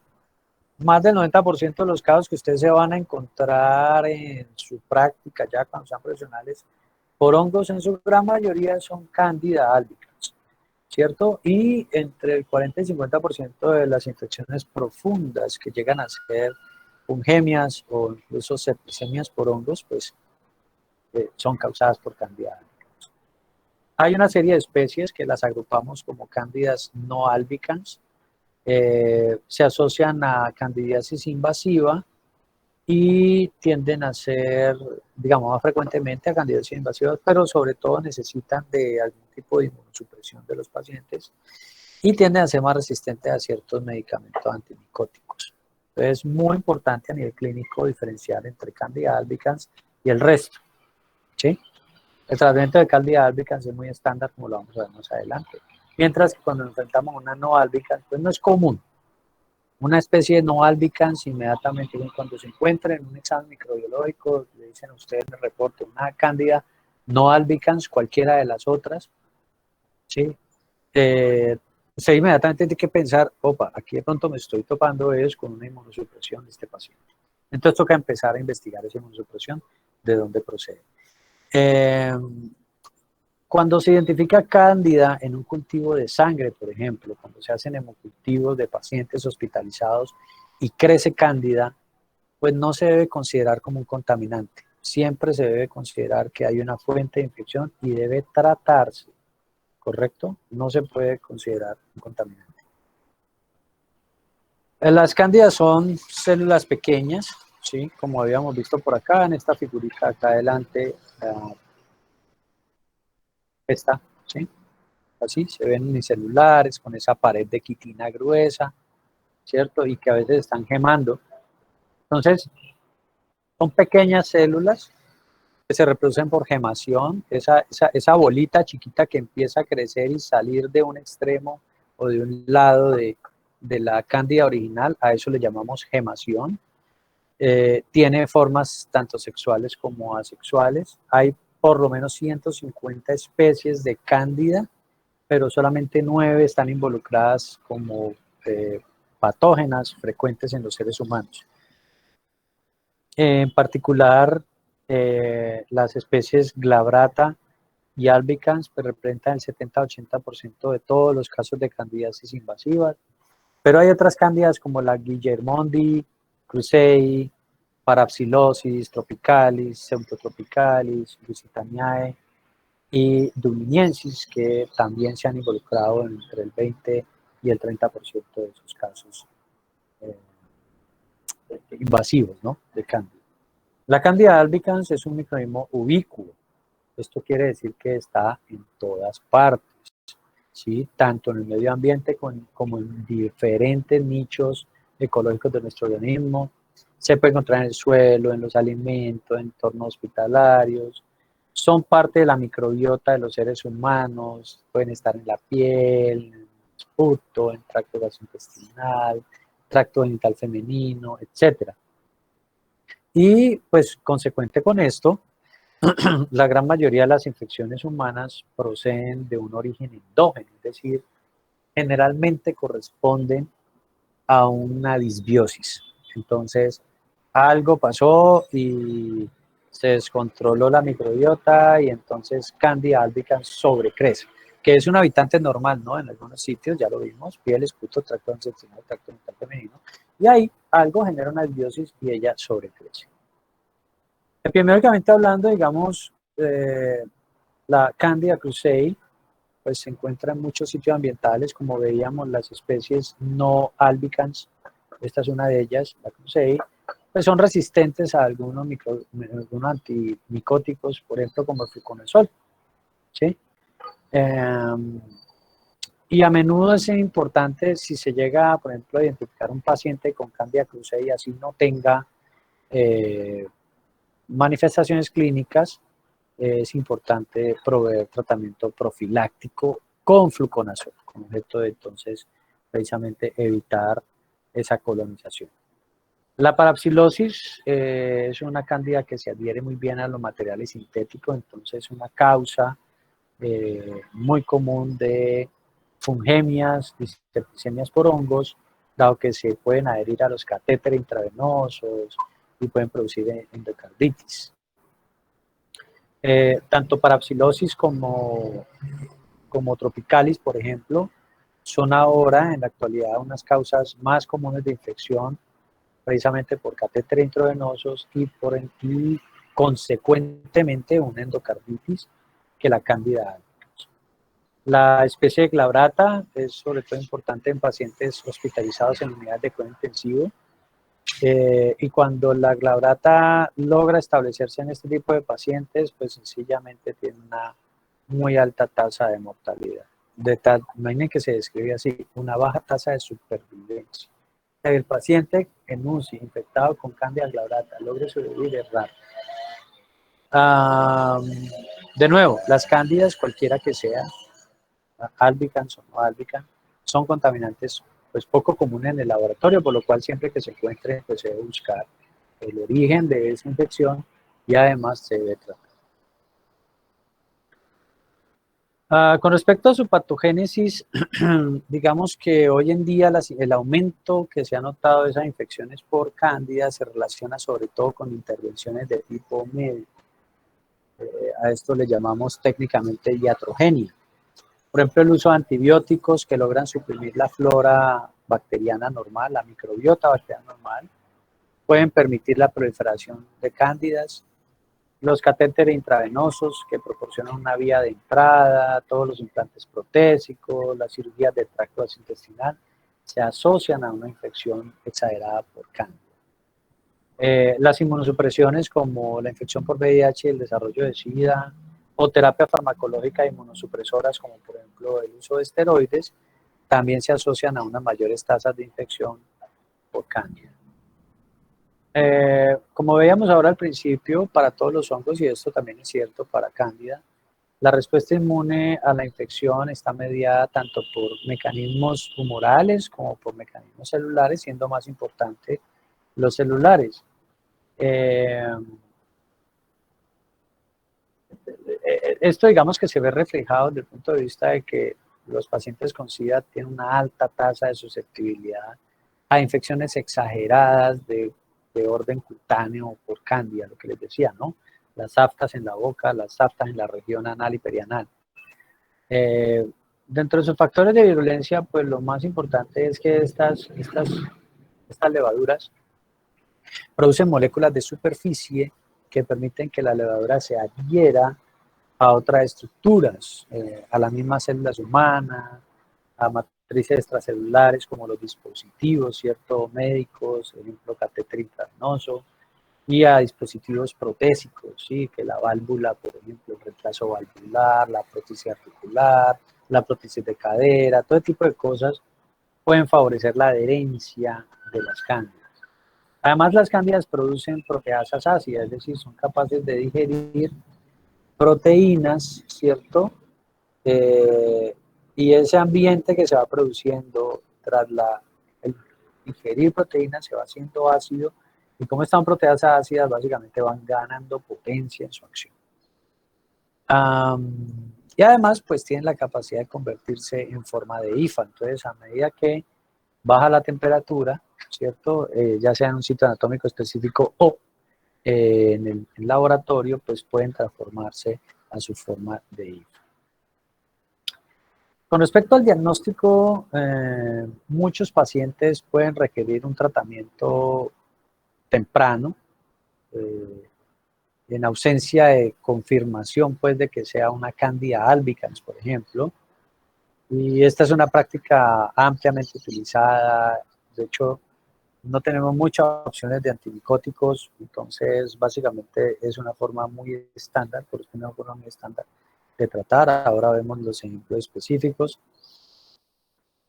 más del 90% de los casos que ustedes se van a encontrar en su práctica ya cuando sean profesionales por hongos, en su gran mayoría son Candida albicans, ¿cierto? Y entre el 40 y 50% de las infecciones profundas que llegan a ser fungemias o incluso septicemias por hongos, pues son causadas por Candida albicans. Hay una serie de especies que las agrupamos como Candidas no albicans, se asocian a candidiasis invasiva y tienden a ser, digamos, más frecuentemente a candidiasis invasivas, pero sobre todo necesitan de algún tipo de inmunosupresión de los pacientes y tienden a ser más resistentes a ciertos medicamentos antimicóticos. Entonces es muy importante a nivel clínico diferenciar entre Candida albicans y el resto, ¿sí? El tratamiento de Candida albicans es muy estándar, como lo vamos a ver más adelante. Mientras que cuando nos enfrentamos a una no albicans, pues no es común. Una especie de no albicans, inmediatamente cuando se encuentra en un examen microbiológico, le dicen a ustedes en el reporte una cándida no albicans, cualquiera de las otras, ¿sí? Usted inmediatamente tiene que pensar, opa, aquí de pronto me estoy topando es con una inmunosupresión de este paciente. Entonces toca empezar a investigar esa inmunosupresión, de dónde procede. Cuando se identifica cándida en un cultivo de sangre, por ejemplo, cuando se hacen hemocultivos de pacientes hospitalizados y crece cándida, pues no se debe considerar como un contaminante. Siempre se debe considerar que hay una fuente de infección y debe tratarse, ¿correcto? No se puede considerar un contaminante. Las cándidas son células pequeñas, ¿sí? Como habíamos visto por acá, en esta figurita acá adelante, Esta, ¿sí? Así se ven unicelulares con esa pared de quitina gruesa, ¿cierto? Y que a veces están gemando. Entonces, son pequeñas células que se reproducen por gemación, esa bolita chiquita que empieza a crecer y salir de un extremo o de un lado de la cándida original, a eso le llamamos gemación. Tiene formas tanto sexuales como asexuales. Hay por lo menos 150 especies de cándida, pero solamente 9 están involucradas como patógenas frecuentes en los seres humanos. En particular, las especies glabrata y albicans pues, representan el 70-80% de todos los casos de candidiasis invasivas, pero hay otras cándidas como la Guillermondi, Crusei, Parapsilosis tropicalis, Pseudotropicalis, Lusitaniae y Dubliniensis, que también se han involucrado entre el 20 y el 30% de esos casos eh, invasivos, ¿no? De cándida. La Candida albicans es un microorganismo ubícuo. Esto quiere decir que está en todas partes, ¿sí? Tanto en el medio ambiente como en diferentes nichos ecológicos de nuestro organismo. Se puede encontrar en el suelo, en los alimentos, en entornos hospitalarios. Son parte de la microbiota de los seres humanos. Pueden estar en la piel, en el esputo, en el tracto gastrointestinal, tracto genital femenino, etcétera. Y pues consecuente con esto, la gran mayoría de las infecciones humanas proceden de un origen endógeno, es decir, generalmente corresponden a una disbiosis. Entonces, algo pasó y se descontroló la microbiota y entonces Candida albicans sobrecrece, que es un habitante normal, ¿no? En algunos sitios, ya lo vimos, piel, esputo, tracto intestinal, tracto genital femenino, y ahí algo genera una disbiosis y ella sobrecrece. Epidemiológicamente hablando, digamos, la Candida krusei pues, se encuentra en muchos sitios ambientales, como veíamos las especies no albicans, esta es una de ellas, la krusei, pues son resistentes a algunos, algunos antimicóticos, por ejemplo, como el fluconazol, ¿sí? Y a menudo es importante si se llega, por ejemplo, a identificar un paciente con Candida krusei, así no tenga manifestaciones clínicas, es importante proveer tratamiento profiláctico con fluconazol, con objeto de entonces precisamente evitar esa colonización. La parapsilosis es una cándida que se adhiere muy bien a los materiales sintéticos, entonces es una causa muy común de fungemias y septicemias por hongos, dado que se pueden adherir a los catéteres intravenosos y pueden producir endocarditis. Tanto parapsilosis como tropicalis, por ejemplo, son ahora en la actualidad unas causas más comunes de infección precisamente por catéteres intravenosos y consecuentemente una endocarditis que la Candida albicans. La especie de glabrata es sobre todo importante en pacientes hospitalizados en unidades de cuidado intensivo. Y cuando la glabrata logra establecerse en este tipo de pacientes, pues sencillamente tiene una muy alta tasa de mortalidad. Imaginen que se describe así, una baja tasa de supervivencia. El paciente en UCI infectado con Candida glabrata logre sobrevivir es raro. De nuevo, las cándidas, cualquiera que sea, albicans o no albicans, son contaminantes pues poco comunes en el laboratorio, por lo cual siempre que se encuentre pues se debe buscar el origen de esa infección y además se debe tratar. Con respecto a su patogénesis, digamos que hoy en día el aumento que se ha notado de esas infecciones por cándida se relaciona sobre todo con intervenciones de tipo médico. A esto le llamamos técnicamente iatrogenia. Por ejemplo, el uso de antibióticos que logran suprimir la flora bacteriana normal, la microbiota bacteriana normal, pueden permitir la proliferación de cándidas. Los catéteres intravenosos que proporcionan una vía de entrada, todos los implantes protésicos, las cirugías del tracto gastrointestinal, se asocian a una infección exagerada por cándida. Las inmunosupresiones como la infección por VIH y el desarrollo de SIDA o terapia farmacológica de inmunosupresoras, como por ejemplo el uso de esteroides, también se asocian a unas mayores tasas de infección por cándida. Como veíamos ahora al principio, para todos los hongos, y esto también es cierto para cándida, la respuesta inmune a la infección está mediada tanto por mecanismos humorales como por mecanismos celulares, siendo más importante los celulares. Esto digamos que se ve reflejado desde el punto de vista de que los pacientes con SIDA tienen una alta tasa de susceptibilidad a infecciones exageradas de orden cutáneo por cándida, lo que les decía, ¿no? Las aftas en la boca, las aftas en la región anal y perianal. Dentro de sus factores de virulencia, pues lo más importante es que estas levaduras producen moléculas de superficie que permiten que la levadura se adhiera a otras estructuras, a las mismas células humanas, a matrices extracelulares como los dispositivos, ¿cierto? Médicos, por ejemplo, catéter intravenoso, y a dispositivos protésicos, ¿sí? Que la válvula, por ejemplo, el reemplazo valvular, la prótesis articular, la prótesis de cadera, todo tipo de cosas pueden favorecer la adherencia de las cándidas. Además, las cándidas producen proteasas ácidas, es decir, son capaces de digerir proteínas, ¿cierto? Y ese ambiente que se va produciendo tras el ingerir proteínas se va haciendo ácido, y como están proteasas ácidas, básicamente van ganando potencia en su acción. Y además, pues tienen la capacidad de convertirse en forma de IFA. Entonces, a medida que baja la temperatura, ¿cierto? Ya sea en un sitio anatómico específico o en el laboratorio, pues pueden transformarse a su forma de IFA. Con respecto al diagnóstico, muchos pacientes pueden requerir un tratamiento temprano, en ausencia de confirmación pues, de que sea una Candida albicans, por ejemplo. Y esta es una práctica ampliamente utilizada. De hecho, no tenemos muchas opciones de antimicóticos, entonces básicamente es una forma muy estándar, por eso es una forma muy estándar de tratar. Ahora vemos los ejemplos específicos.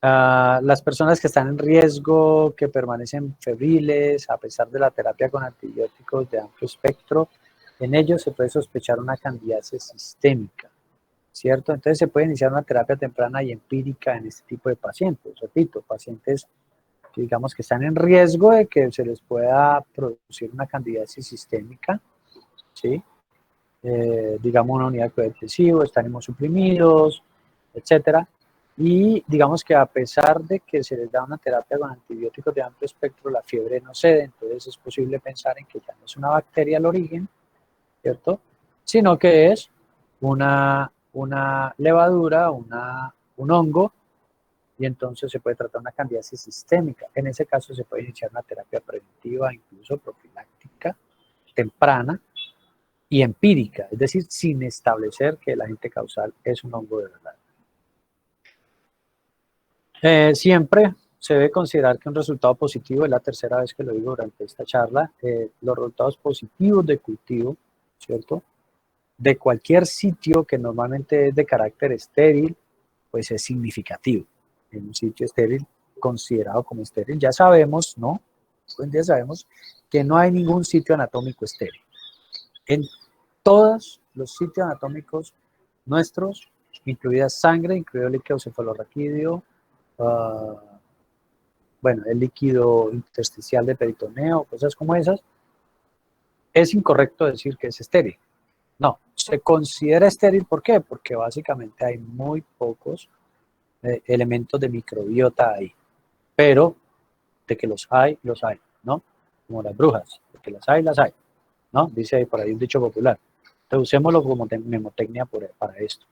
Las personas que están en riesgo, que permanecen febriles a pesar de la terapia con antibióticos de amplio espectro, en ellos se puede sospechar una candidiasis sistémica, ¿cierto? Entonces se puede iniciar una terapia temprana y empírica en este tipo de pacientes. Repito, pacientes que digamos que están en riesgo de que se les pueda producir una candidiasis sistémica, ¿sí? Digamos una unidad de cuidado intensivo, están inmunosuprimidos, etcétera. Y digamos que a pesar de que se les da una terapia con antibióticos de amplio espectro, la fiebre no cede, entonces es posible pensar en que ya no es una bacteria al origen, ¿cierto? Sino que es una levadura, un hongo, y entonces se puede tratar una candidiasis sistémica. En ese caso se puede iniciar una terapia preventiva, incluso profiláctica, temprana y empírica, es decir, sin establecer que el agente causal es un hongo de verdad. Siempre se debe considerar que un resultado positivo, es la tercera vez que lo digo durante esta charla, los resultados positivos de cultivo, ¿cierto? De cualquier sitio que normalmente es de carácter estéril, pues es significativo. En un sitio estéril, considerado como estéril, ya sabemos, ¿no? Hoy en día sabemos que no hay ningún sitio anatómico estéril. En todos los sitios anatómicos nuestros, incluida sangre, incluido el líquido cefalorraquídeo, bueno, el líquido intersticial de peritoneo, cosas como esas, es incorrecto decir que es estéril. No, se considera estéril, ¿por qué? Porque básicamente hay muy pocos elementos de microbiota ahí, pero de que los hay, ¿no? Como las brujas, de que las hay, ¿no? Dice por ahí un dicho popular. Entonces usémoslo como mnemotecnia para esto.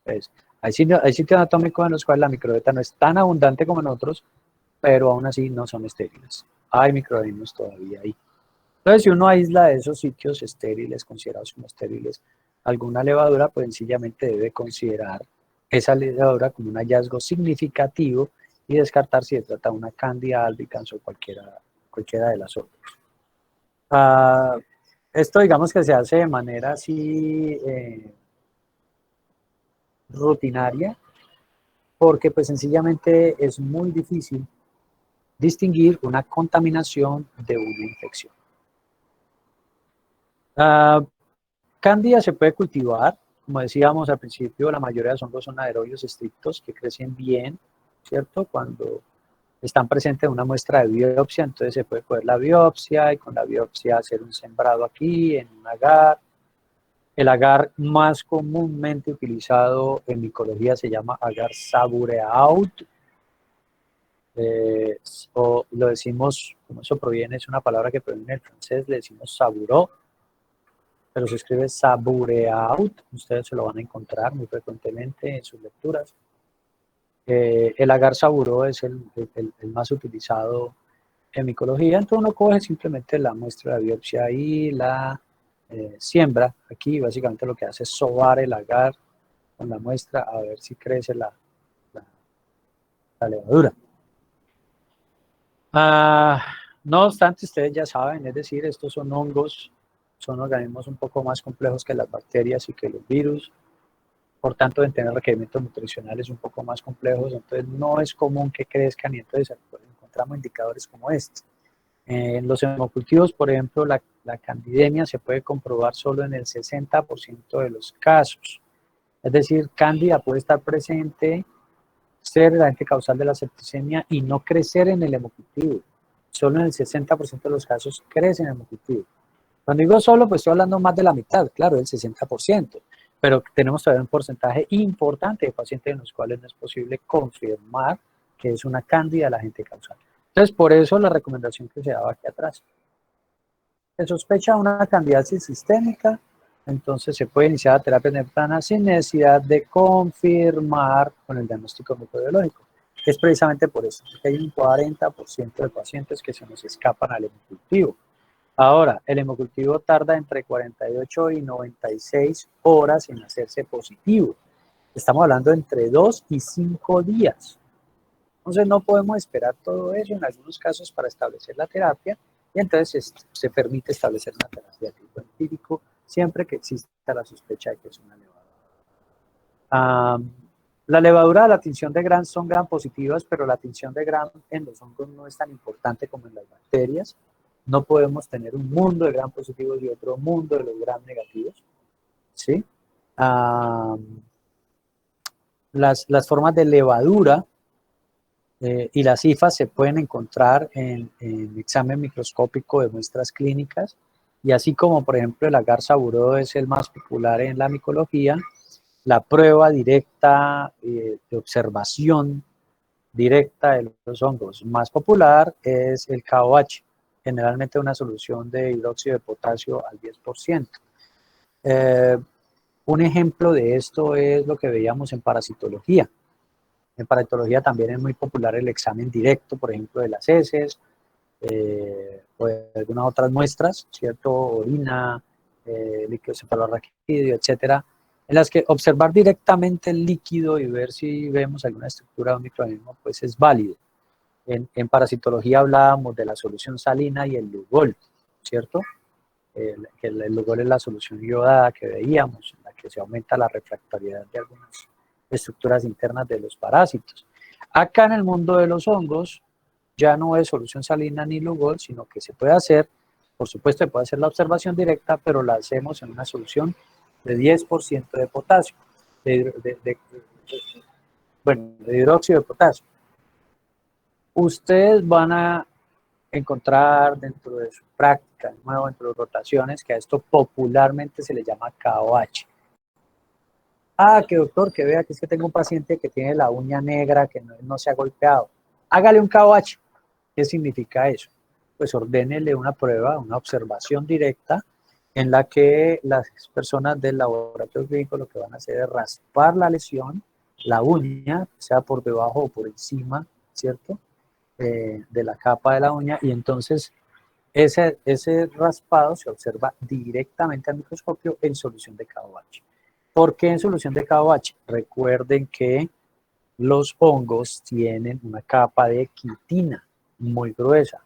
Entonces, hay sitios anatómicos en los cuales la microbiota no es tan abundante como en otros, pero aún así no son estériles. Hay microorganismos todavía ahí. Entonces, si uno aísla de esos sitios estériles, considerados como estériles, alguna levadura, pues sencillamente debe considerar esa levadura como un hallazgo significativo y descartar si se trata de una Candida albicans o cualquiera de las otras. Esto digamos que se hace de manera así rutinaria, porque pues sencillamente es muy difícil distinguir una contaminación de una infección. Cándida se puede cultivar, como decíamos al principio, la mayoría de los hongos son aerobios estrictos que crecen bien, ¿cierto? Cuando están presentes en una muestra de biopsia, entonces se puede coger la biopsia y con la biopsia hacer un sembrado aquí en un agar. El agar más comúnmente utilizado en micología se llama agar sabureaut, o lo decimos, como eso proviene, es una palabra que proviene del francés, le decimos saboureux, pero se escribe sabureaut, ustedes se lo van a encontrar muy frecuentemente en sus lecturas. El agar saboureux es el más utilizado en micología, entonces uno coge simplemente la muestra de biopsia y la siembra. Aquí básicamente lo que hace es sobar el agar con la muestra a ver si crece la levadura. No obstante, ustedes ya saben, es decir, estos son hongos, son organismos un poco más complejos que las bacterias y que los virus, por tanto deben tener requerimientos nutricionales un poco más complejos, entonces no es común que crezcan y entonces encontramos indicadores como este. En los hemocultivos, por ejemplo, la candidemia se puede comprobar solo en el 60% de los casos. Es decir, cándida puede estar presente, ser el agente causal de la septicemia y no crecer en el hemocultivo. Solo en el 60% de los casos crece en el hemocultivo. Cuando digo solo, pues estoy hablando más de la mitad, claro, el 60%. Pero tenemos todavía un porcentaje importante de pacientes en los cuales no es posible confirmar que es una cándida el agente causal. Entonces, por eso la recomendación que se daba aquí atrás. Se sospecha una candidiasis sistémica, entonces se puede iniciar la terapia temprana sin necesidad de confirmar con el diagnóstico microbiológico. Es precisamente por eso, porque hay un 40% de pacientes que se nos escapan al hemocultivo. Ahora, el hemocultivo tarda entre 48 y 96 horas en hacerse positivo. Estamos hablando de entre 2 y 5 días. Entonces no podemos esperar todo eso en algunos casos para establecer la terapia y entonces se permite establecer una terapia de tipo empírico siempre que exista la sospecha de que es una levadura. La levadura, la tinción de Gram son Gram positivas, pero la tinción de Gram en los hongos no es tan importante como en las bacterias. No podemos tener un mundo de Gram positivos y otro mundo de los Gram negativos, ¿sí? Las formas de levadura y las cifas se pueden encontrar en examen microscópico de muestras clínicas, y así como, por ejemplo, el agar saboureux es el más popular en la micología, la prueba directa de observación directa de los hongos más popular es el KOH, generalmente una solución de hidróxido de potasio al 10%. Un ejemplo de esto es lo que veíamos en parasitología. En parasitología también es muy popular el examen directo, por ejemplo, de las heces o de algunas otras muestras, ¿cierto? Orina, líquido cefalorraquídeo, etcétera, en las que observar directamente el líquido y ver si vemos alguna estructura de un microorganismo, pues es válido. En parasitología hablábamos de la solución salina y el Lugol, ¿cierto? El Lugol es la solución iodada que veíamos, en la que se aumenta la refractoriedad de algunas estructuras internas de los parásitos. Acá en el mundo de los hongos ya no es solución salina ni Lugol, sino que se puede hacer, por supuesto se puede hacer la observación directa, pero la hacemos en una solución de 10% de potasio, de hidróxido de potasio. Ustedes van a encontrar dentro de su práctica, de nuevo, dentro de rotaciones, que a esto popularmente se le llama KOH. Que doctor, que vea que es que tengo un paciente que tiene la uña negra, que no se ha golpeado. Hágale un KOH. ¿Qué significa eso? Pues ordénele una prueba, una observación directa, en la que las personas del laboratorio clínico lo que van a hacer es raspar la lesión, la uña, sea por debajo o por encima, ¿cierto? De la capa de la uña, y entonces ese raspado se observa directamente al microscopio en solución de KOH. ¿Por qué en solución de KOH? Recuerden que los hongos tienen una capa de quitina muy gruesa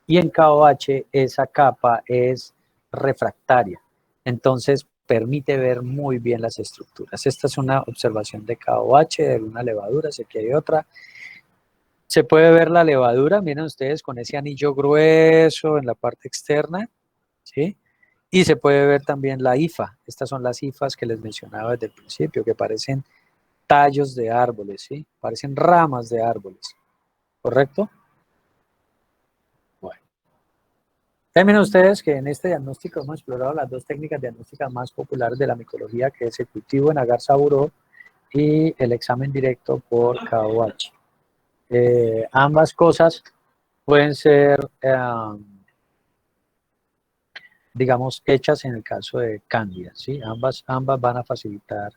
y en KOH esa capa es refractaria. Entonces permite ver muy bien las estructuras. Esta es una observación de KOH de una levadura, sé que hay otra. Se puede ver la levadura, miren ustedes, con ese anillo grueso en la parte externa, ¿sí? Y se puede ver también la hifa. Estas son las hifas que les mencionaba desde el principio, que parecen tallos de árboles, ¿sí? Parecen ramas de árboles, ¿correcto? Bueno. Miren ustedes que en este diagnóstico hemos explorado las dos técnicas diagnósticas más populares de la micología, que es el cultivo en agar-saburó y el examen directo por KOH. Ambas cosas pueden ser, digamos, hechas en el caso de Cándida, ¿sí? Ambas van a facilitar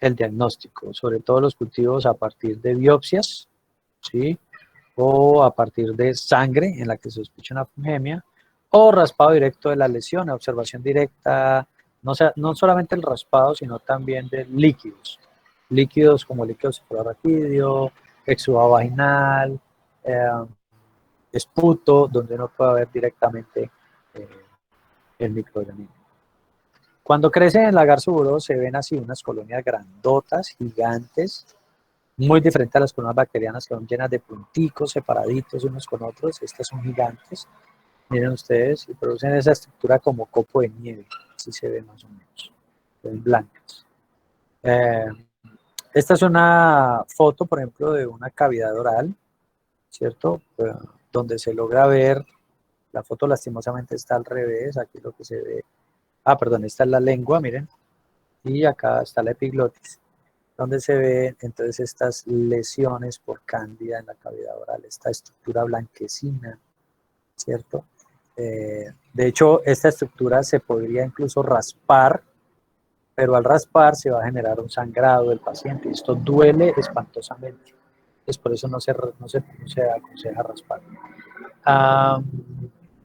el diagnóstico, sobre todo los cultivos a partir de biopsias, ¿sí? O a partir de sangre en la que se sospecha una fungemia, o raspado directo de la lesión, observación directa, no solamente el raspado, sino también de líquidos como líquido cefalorraquídeo, exudado vaginal, esputo, donde uno puede ver directamente eh, el microorganismo. Cuando crecen en el lagar suburo se ven así unas colonias grandotas, gigantes, muy diferentes a las colonias bacterianas que son llenas de punticos separaditos unos con otros. Estas son gigantes, miren ustedes, y producen esa estructura como copo de nieve, así se ve más o menos, se ven blancas. Esta es una foto, por ejemplo, de una cavidad oral, ¿cierto? Donde se logra ver, la foto lastimosamente está al revés, aquí lo que se ve, perdón, esta es la lengua, miren, y acá está la epiglotis, donde se ven entonces estas lesiones por cándida en la cavidad oral, esta estructura blanquecina, ¿cierto? De hecho, esta estructura se podría incluso raspar, pero al raspar se va a generar un sangrado del paciente y esto duele espantosamente. Entonces, por eso no se aconseja raspar.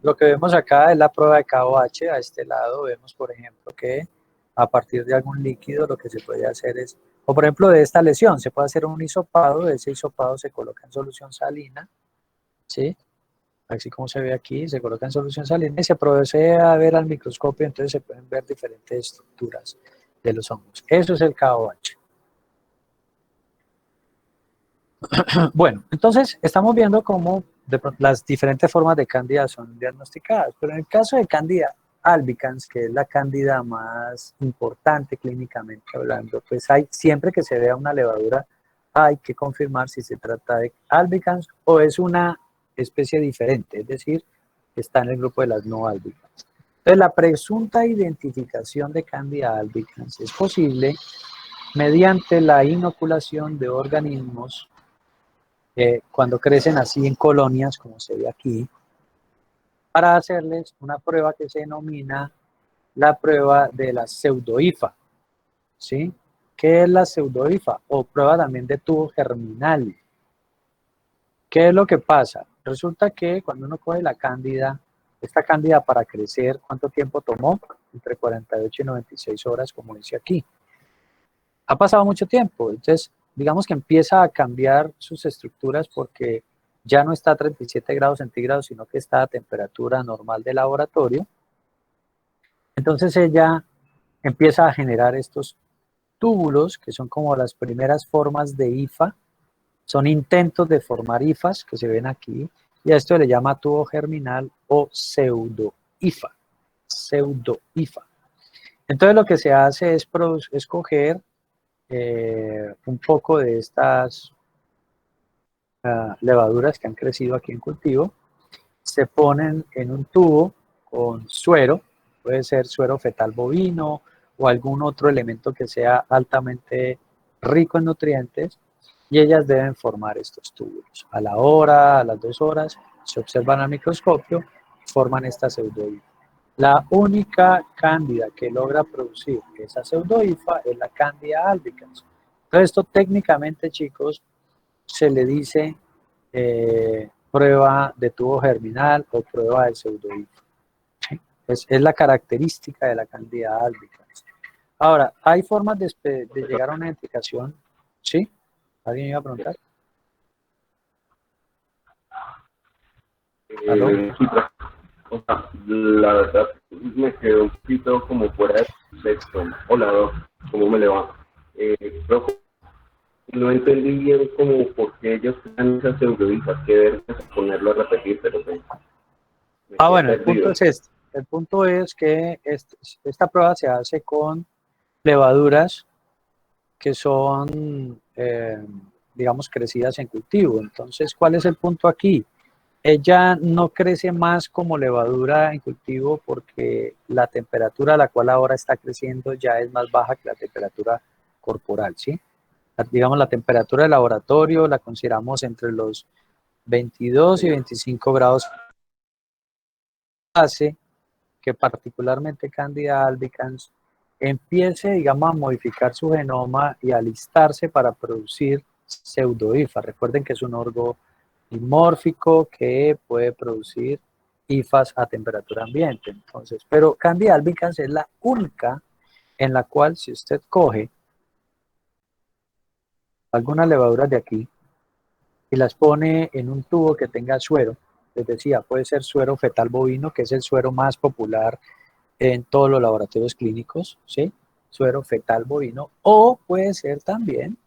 Lo que vemos acá es la prueba de KOH. A este lado vemos, por ejemplo, que a partir de algún líquido lo que se puede hacer es, o por ejemplo de esta lesión, se puede hacer un hisopado, de ese hisopado se coloca en solución salina, ¿sí? Así como se ve aquí, se coloca en solución salina y se procede a ver al microscopio, entonces se pueden ver diferentes estructuras de los hongos. Eso es el KOH. Bueno, entonces estamos viendo cómo las diferentes formas de cándida son diagnosticadas, pero en el caso de cándida albicans, que es la cándida más importante clínicamente hablando, pues siempre que se vea una levadura hay que confirmar si se trata de albicans o es una especie diferente, es decir, está en el grupo de las no albicans. Entonces, la presunta identificación de cándida albicans es posible mediante la inoculación de organismos cuando crecen así en colonias, como se ve aquí, para hacerles una prueba que se denomina la prueba de la pseudohifa, ¿sí? ¿Qué es la pseudohifa? O prueba también de tubo germinal. ¿Qué es lo que pasa? Resulta que cuando uno coge la cándida, esta cándida para crecer, ¿cuánto tiempo tomó? Entre 48 y 96 horas, como dice aquí. Ha pasado mucho tiempo, entonces digamos que empieza a cambiar sus estructuras porque ya no está a 37 grados centígrados, sino que está a temperatura normal de laboratorio. Entonces ella empieza a generar estos túbulos, que son como las primeras formas de hifa, son intentos de formar hifas que se ven aquí, y a esto le llama tubo germinal o pseudohifa. Pseudohifa. Entonces lo que se hace es escoger un poco de estas levaduras que han crecido aquí en cultivo, se ponen en un tubo con suero, puede ser suero fetal bovino o algún otro elemento que sea altamente rico en nutrientes, y ellas deben formar estos túbulos. A la hora, a las 2 horas, se observan al microscopio, forman esta pseudohifa. La única cándida que logra producir esa pseudohifa es la cándida albicans. Entonces, esto técnicamente, chicos, se le dice prueba de tubo germinal o prueba de pseudohifa. ¿Sí? Es la característica de la cándida albicans. Ahora, ¿hay formas de llegar a una identificación? ¿Sí? ¿Alguien iba a preguntar? ¿Aló? O sea, la verdad me quedó un poquito como fuera de contexto. Hola, Doc, ¿cómo me le va? Pero no entendí bien como por qué ellos crean esas pseudodifas, que ver ponerlo a repetir, pero me quedé Bueno, el punto perdido. es este. El punto es que esta prueba se hace con levaduras que son, digamos, crecidas en cultivo. Entonces, ¿cuál es el punto aquí? Ella no crece más como levadura en cultivo porque la temperatura a la cual ahora está creciendo ya es más baja que la temperatura corporal, ¿sí? Digamos, la temperatura de laboratorio la consideramos entre los 22 y 25 grados. Hace que particularmente Candida albicans empiece, digamos, a modificar su genoma y a alistarse para producir pseudohifas. Recuerden que es un hongo dimórfico que puede producir hifas a temperatura ambiente. Entonces, pero Candida albicans es la única en la cual si usted coge algunas levaduras de aquí y las pone en un tubo que tenga suero, les decía, puede ser suero fetal bovino, que es el suero más popular en todos los laboratorios clínicos, ¿sí? Suero fetal bovino, o puede ser también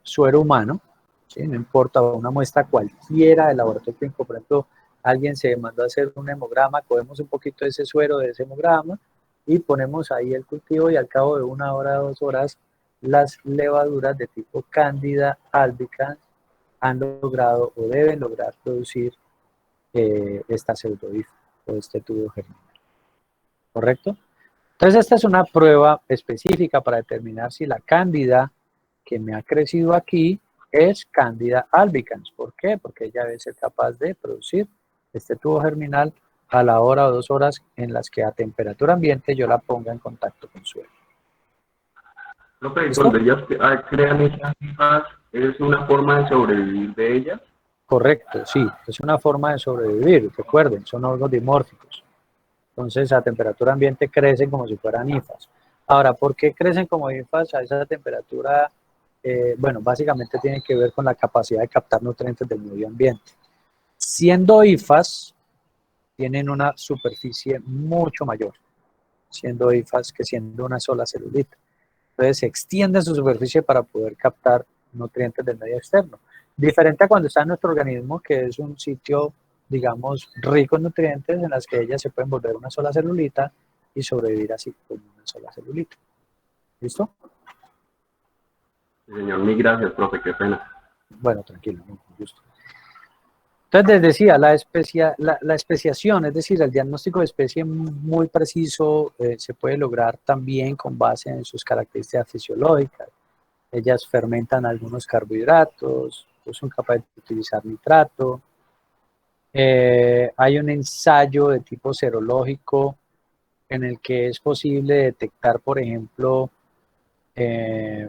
suero humano, ¿sí? No importa, una muestra cualquiera del laboratorio clínico, por ejemplo, alguien se mandó a hacer un hemograma, cogemos un poquito de ese suero de ese hemograma y ponemos ahí el cultivo y al cabo de 1 hora, 2 horas, las levaduras de tipo Candida albicans han logrado o deben lograr producir esta pseudohifa o este tubo germinal. ¿Correcto? Entonces esta es una prueba específica para determinar si la cándida que me ha crecido aquí es Candida albicans. ¿Por qué? Porque ella debe ser capaz de producir este tubo germinal a la hora o 2 horas en las que a temperatura ambiente yo la ponga en contacto con suelo. Profe, ¿Listo? cuando ellas crean esas hijas, ¿es una forma de sobrevivir de ellas? Correcto, sí, es una forma de sobrevivir. Recuerden, son hongos dimórficos. Entonces, a temperatura ambiente crecen como si fueran hifas. Ahora, ¿por qué crecen como hifas a esa temperatura? Bueno, básicamente tiene que ver con la capacidad de captar nutrientes del medio ambiente. Siendo hifas, tienen una superficie mucho mayor, siendo hifas que siendo una sola celulita. Entonces, se extiende su superficie para poder captar nutrientes del medio externo. Diferente a cuando está en nuestro organismo, que es un sitio, digamos, rico en nutrientes, en las que ellas se pueden volver una sola celulita y sobrevivir así, como una sola celulita. ¿Listo? Sí, señor, mil gracias, profe, qué pena. Bueno, tranquilo, con gusto. Entonces, les decía, la especiación, es decir, el diagnóstico de especie muy preciso se puede lograr también con base en sus características fisiológicas. Ellas fermentan algunos carbohidratos, no son capaces de utilizar nitrato. Hay un ensayo de tipo serológico en el que es posible detectar, por ejemplo, eh,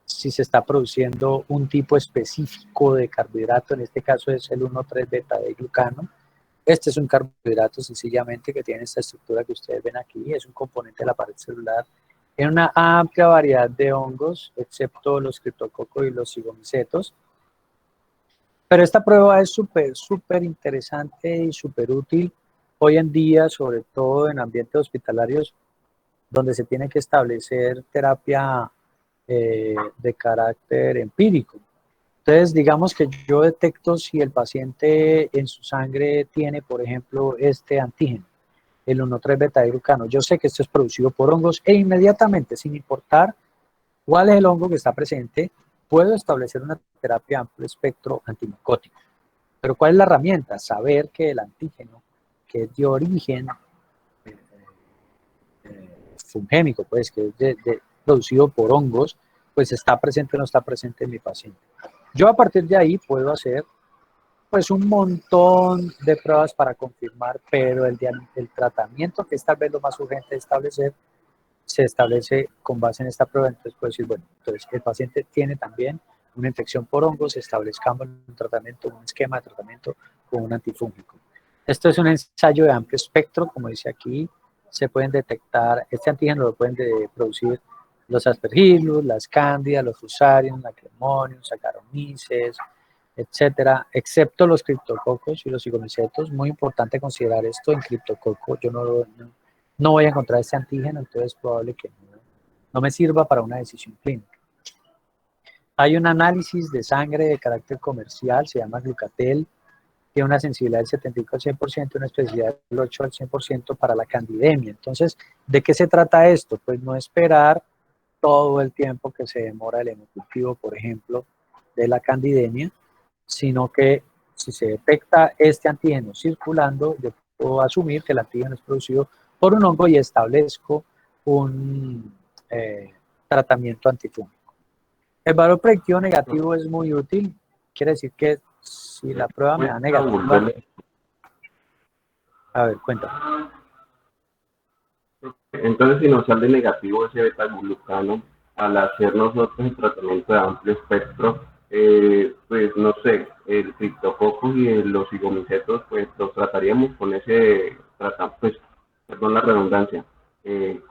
si se está produciendo un tipo específico de carbohidrato, en este caso es el 1,3-beta-D-glucano. Este es un carbohidrato sencillamente que tiene esta estructura que ustedes ven aquí, es un componente de la pared celular en una amplia variedad de hongos, excepto los criptococos y los cigomicetos. Pero esta prueba es súper interesante y súper útil hoy en día, sobre todo en ambientes hospitalarios, donde se tiene que establecer terapia de carácter empírico. Entonces, digamos que yo detecto si el paciente en su sangre tiene, por ejemplo, este antígeno, el 1,3-beta-glucano. Yo sé que esto es producido por hongos e inmediatamente, sin importar cuál es el hongo que está presente, puedo establecer una terapia amplio espectro antimicótico. Pero ¿cuál es la herramienta? Saber que el antígeno, que es de origen fungémico, pues que es producido por hongos, pues está presente o no está presente en mi paciente. Yo a partir de ahí puedo hacer pues un montón de pruebas para confirmar, pero el tratamiento, que es tal vez lo más urgente de establecer, se establece con base en esta prueba. Entonces puedo decir, bueno, entonces el paciente tiene también una infección por hongos, establezcamos un tratamiento, un esquema de tratamiento con un antifúngico. Esto es un ensayo de amplio espectro, como dice aquí, se pueden detectar, este antígeno lo pueden producir los aspergillus, las cándidas, los fusarium, la Clemonium, Saccharomyces, etcétera, excepto los criptococos y los cigomicetos. Muy importante considerar esto en criptococo. Yo no voy a encontrar este antígeno, entonces es probable que no me sirva para una decisión clínica. Hay un análisis de sangre de carácter comercial, se llama Glucatel, tiene una sensibilidad del 75 al 100%, una especificidad del 8 al 100% para la candidemia. Entonces, ¿de qué se trata esto? Pues no esperar todo el tiempo que se demora el hemocultivo, por ejemplo, de la candidemia, sino que si se detecta este antígeno circulando, yo puedo asumir que el antígeno es producido por un hongo y establezco un tratamiento antifúngico. El valor predictivo negativo es muy útil, quiere decir que si la prueba me da negativa... A ver, cuéntame. Entonces, si nos sale negativo ese beta-glucano, al hacer nosotros el tratamiento de amplio espectro, pues no sé, el criptococcus y los cigomicetos, pues los trataríamos con ese tratamiento, pues, perdón la redundancia,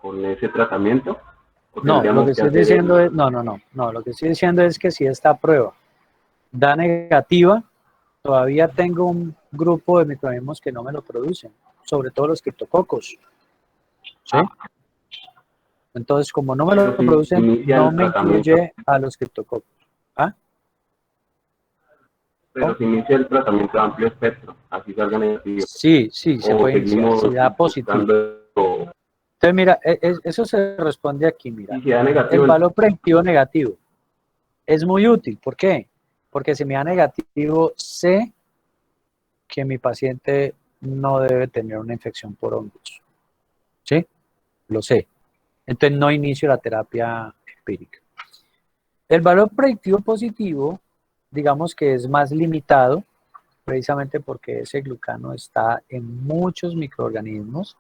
con ese tratamiento. No, lo que estoy diciendo es, no, lo que estoy diciendo es que si esta prueba da negativa, todavía tengo un grupo de microorganismos que no me lo producen, sobre todo los criptococos. ¿Sí? Entonces, como no me lo producen, no me incluye a los criptococos. ¿Ah? Pero si inicia el tratamiento de amplio espectro, así salga negativo. Sí, se puede iniciar, si da positivo. Entonces, mira, eso se responde aquí, mira. Si da negativo, el valor predictivo negativo es muy útil. ¿Por qué? Porque si me da negativo, sé que mi paciente no debe tener una infección por hongos. ¿Sí? Lo sé. Entonces no inicio la terapia empírica. El valor predictivo positivo, digamos que es más limitado, precisamente porque ese glucano está en muchos microorganismos.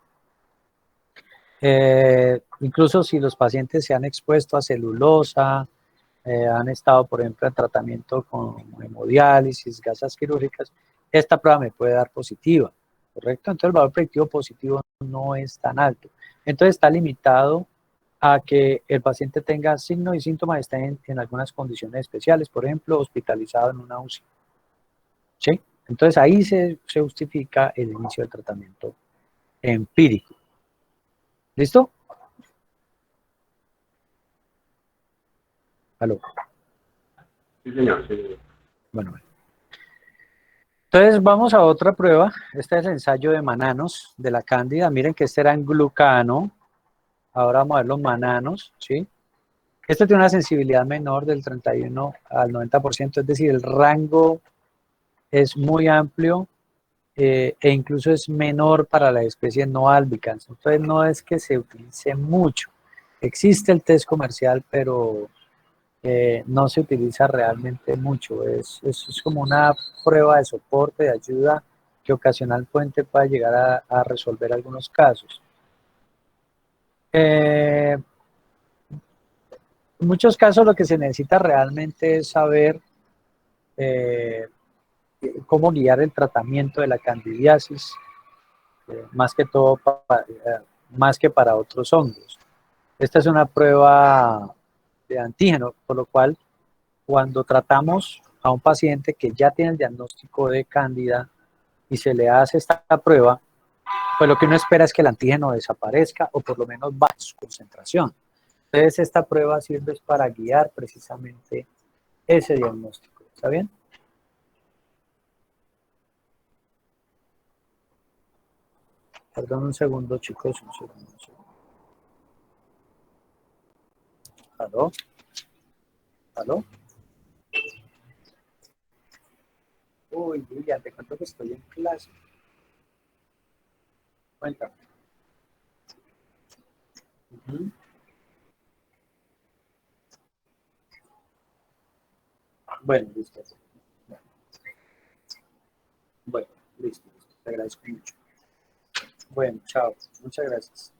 Incluso si los pacientes se han expuesto a celulosa, han estado, por ejemplo, en tratamiento con hemodiálisis, gasas quirúrgicas, esta prueba me puede dar positiva, ¿correcto? Entonces el valor predictivo positivo no es tan alto. Entonces está limitado a que el paciente tenga signos y síntomas, esté en algunas condiciones especiales, por ejemplo, hospitalizado en una UCI. ¿Sí? Entonces ahí se justifica el inicio del tratamiento empírico. ¿Listo? ¿Aló? Sí, señor. Sí. Bueno. Entonces vamos a otra prueba. Este es el ensayo de mananos de la cándida. Miren que este era en glucano. Ahora vamos a ver los mananos, ¿sí? Este tiene una sensibilidad menor del 31 al 90%, es decir, el rango es muy amplio e incluso es menor para las especies no albicans. Entonces no es que se utilice mucho. Existe el test comercial, pero no se utiliza realmente mucho. Es como una prueba de soporte, de ayuda, que ocasionalmente puede llegar a resolver algunos casos. En muchos casos lo que se necesita realmente es saber cómo guiar el tratamiento de la candidiasis, más que todo, más que para otros hongos. Esta es una prueba de antígeno, por lo cual cuando tratamos a un paciente que ya tiene el diagnóstico de cándida y se le hace esta prueba, pues lo que uno espera es que el antígeno desaparezca o por lo menos baje su concentración. Entonces esta prueba sirve para guiar precisamente ese diagnóstico. ¿Está bien? Perdón un segundo, chicos, un segundo. ¿Aló? ¿Aló? Uy, Lilian, te cuento que estoy en clase. Cuéntame. Bueno, listo. Bueno, listo. Te agradezco mucho. Bueno, chao. Muchas gracias.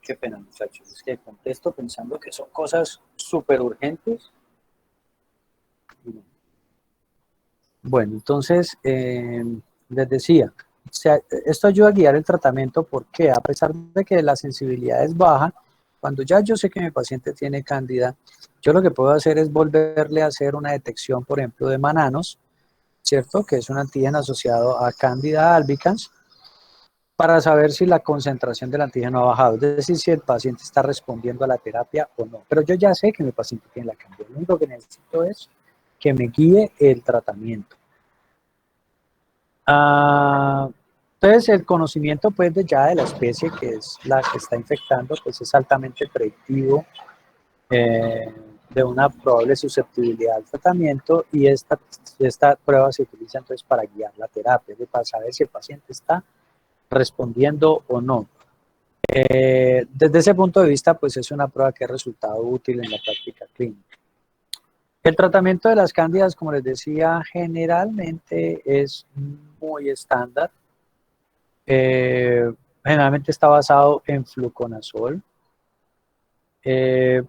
Qué pena, muchachos. Es que contesto pensando que son cosas súper urgentes. Bueno, entonces, les decía, esto ayuda a guiar el tratamiento porque a pesar de que la sensibilidad es baja, Cuando ya yo sé que mi paciente tiene cándida, yo lo que puedo hacer es volverle a hacer una detección, por ejemplo, de Mananos, ¿cierto? Que es un antígeno asociado a Candida albicans, para saber si la concentración del antígeno ha bajado, es decir, si el paciente está respondiendo a la terapia o no. Pero yo ya sé que mi paciente tiene la cándida, lo único que necesito es que me guíe el tratamiento. Entonces, el conocimiento pues ya de la especie que es la que está infectando, pues es altamente predictivo de una probable susceptibilidad al tratamiento, y esta prueba se utiliza entonces para guiar la terapia, para saber si el paciente está respondiendo o no. Desde ese punto de vista, pues es una prueba que ha resultado útil en la práctica clínica. El tratamiento de las cándidas, como les decía, generalmente es muy estándar. Generalmente está basado en fluconazol.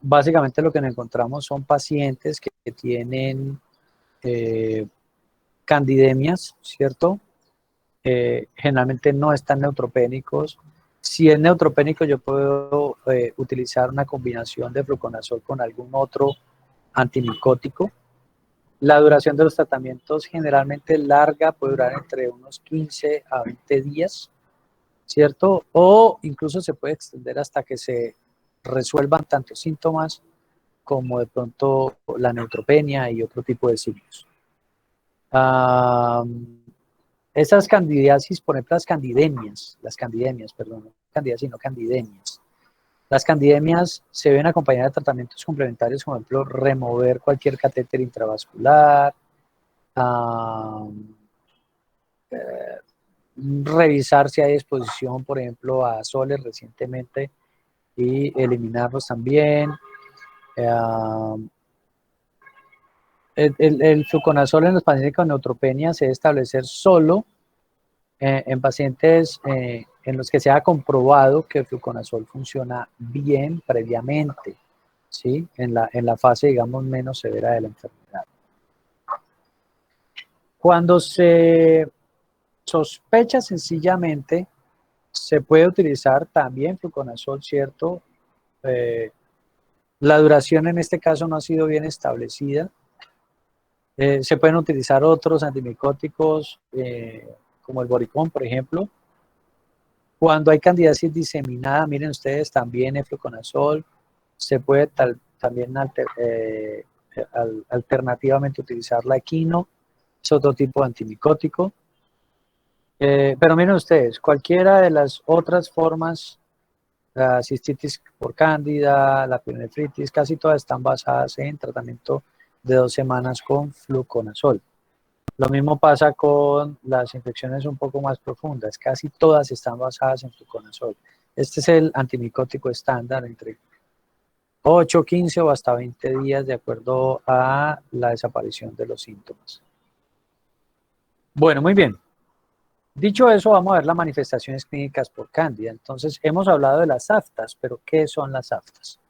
Básicamente lo que nos encontramos son pacientes que tienen candidemias, ¿cierto? Generalmente no están neutropénicos. Si es neutropénico, yo puedo utilizar una combinación de fluconazol con algún otro antimicótico. La duración de los tratamientos generalmente larga, puede durar entre unos 15 a 20 días, ¿cierto? O incluso se puede extender hasta que se resuelvan tanto síntomas como de pronto la neutropenia y otro tipo de signos. Esas candidiasis, por ejemplo, las candidemias, perdón, no candidiasis, sino candidemias. Las candidemias se ven acompañadas de tratamientos complementarios, como por ejemplo, remover cualquier catéter intravascular, revisar si hay exposición, por ejemplo, a soles recientemente y eliminarlos también. El fluconazol en los pacientes con neutropenia se debe establecer solo en pacientes en los que se ha comprobado que el fluconazol funciona bien previamente, ¿sí? En la fase, digamos, menos severa de la enfermedad. Cuando se sospecha sencillamente, se puede utilizar también fluconazol, ¿cierto? La duración en este caso no ha sido bien establecida. Se pueden utilizar otros antimicóticos, como el boricón, por ejemplo. Cuando hay candidiasis diseminada, miren ustedes, también el fluconazol. Se puede también alternativamente utilizar la equino, es otro tipo de antimicótico. Pero miren ustedes, cualquiera de las otras formas, la cistitis por cándida, la pielonefritis, casi todas están basadas en tratamiento de 2 semanas con fluconazol. Lo mismo pasa con las infecciones un poco más profundas, casi todas están basadas en fluconazol. Este es el antimicótico estándar, entre 8, 15 o hasta 20 días, de acuerdo a la desaparición de los síntomas. Bueno, muy bien. Dicho eso, vamos a ver las manifestaciones clínicas por cándida. Entonces, hemos hablado de las aftas, pero ¿qué son las aftas?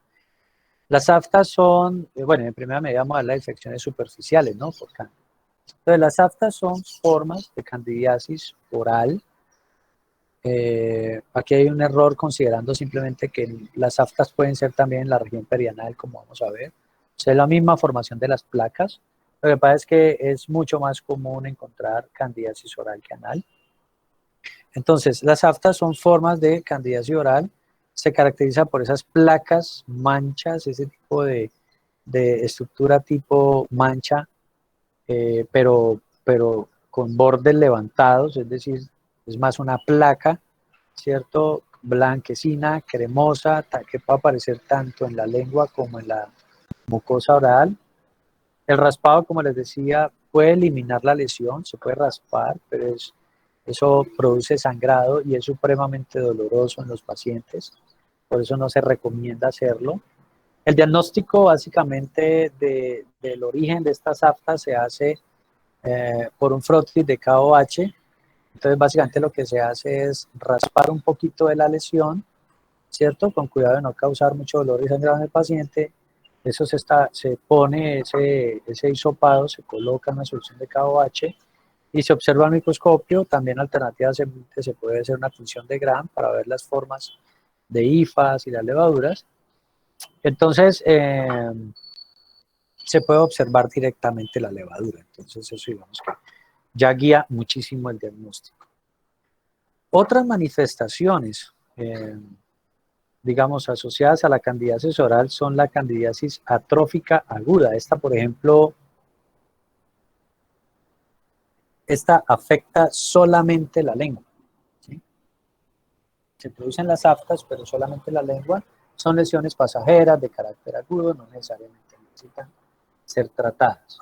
Las aftas son, bueno, en primera medida vamos a ver las infecciones superficiales, ¿no? Por cándida. Entonces, las aftas son formas de candidiasis oral. Aquí hay un error considerando simplemente que las aftas pueden ser también en la región perianal, como vamos a ver. O sea, es la misma formación de las placas. Lo que pasa es que es mucho más común encontrar candidiasis oral que anal. Entonces, las aftas son formas de candidiasis oral. Se caracteriza por esas placas, manchas, ese tipo de estructura tipo mancha, pero con bordes levantados, es decir, es más una placa, ¿cierto? Blanquecina, cremosa, que puede aparecer tanto en la lengua como en la mucosa oral. El raspado, como les decía, puede eliminar la lesión, se puede raspar, pero eso produce sangrado y es supremamente doloroso en los pacientes, por eso no se recomienda hacerlo. El diagnóstico básicamente del origen de estas aftas se hace por un frotis de KOH. Entonces básicamente lo que se hace es raspar un poquito de la lesión, ¿cierto? Con cuidado de no causar mucho dolor y sangrado en el paciente. Eso se pone ese hisopado, se coloca en una solución de KOH y se observa al microscopio. También alternativamente se puede hacer una punción de Gram para ver las formas de hifas y las levaduras. Entonces, se puede observar directamente la levadura. Entonces, eso digamos que ya guía muchísimo el diagnóstico. Otras manifestaciones, digamos, asociadas a la candidiasis oral son la candidiasis atrófica aguda. Esta, por ejemplo, esta afecta solamente la lengua, ¿sí? Se producen las aftas, pero solamente la lengua. Son lesiones pasajeras de carácter agudo, no necesariamente necesitan ser tratadas.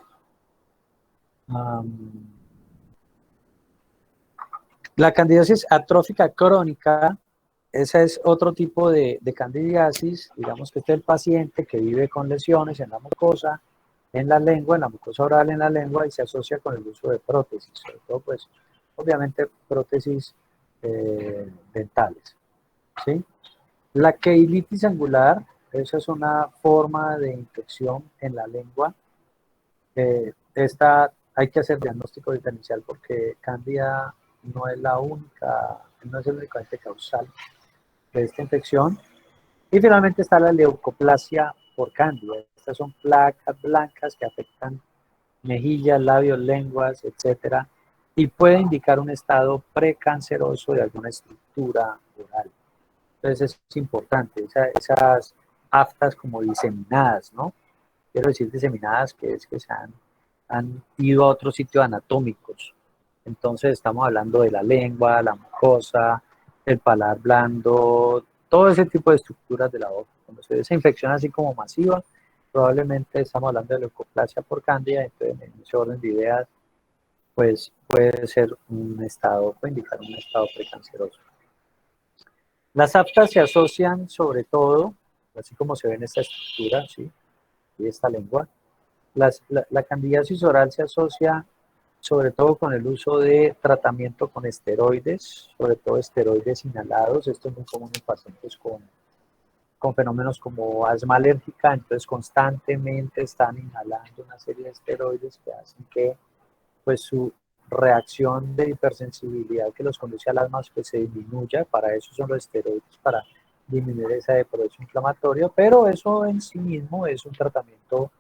La candidiasis atrófica crónica, ese es otro tipo de candidiasis. Digamos que este es el paciente que vive con lesiones en la mucosa, en la lengua, en la mucosa oral, en la lengua, y se asocia con el uso de prótesis, sobre todo, pues, obviamente, prótesis dentales, ¿sí? La queilitis angular, esa es una forma de infección en la lengua. Esta hay que hacer diagnóstico diferencial porque Cándida no es la única, no es el único agente causal de esta infección. Y finalmente está la leucoplasia por Cándida. Estas son placas blancas que afectan mejillas, labios, lenguas, etcétera, y puede indicar un estado precanceroso de alguna estructura oral. Entonces es importante, esas aftas como diseminadas, ¿no? Quiero decir diseminadas, que es que han ido a otros sitios anatómicos. Entonces estamos hablando de la lengua, la mucosa, el paladar blando, todo ese tipo de estructuras de la boca. Cuando se ve esa infección así como masiva, probablemente estamos hablando de leucoplasia por cándida. Entonces, en ese orden de ideas, pues puede ser un estado, puede indicar un estado precanceroso. Las aftas se asocian sobre todo, así como se ve en esta estructura, ¿sí? Y esta lengua. La candidiasis oral se asocia sobre todo con el uso de tratamiento con esteroides, sobre todo esteroides inhalados. Esto es muy común en pacientes con fenómenos como asma alérgica, entonces constantemente están inhalando una serie de esteroides que hacen que pues su reacción de hipersensibilidad que los conduce al asma pues, se disminuya. Para eso son los esteroides, para disminuir ese proceso inflamatorio, pero eso en sí mismo es un tratamiento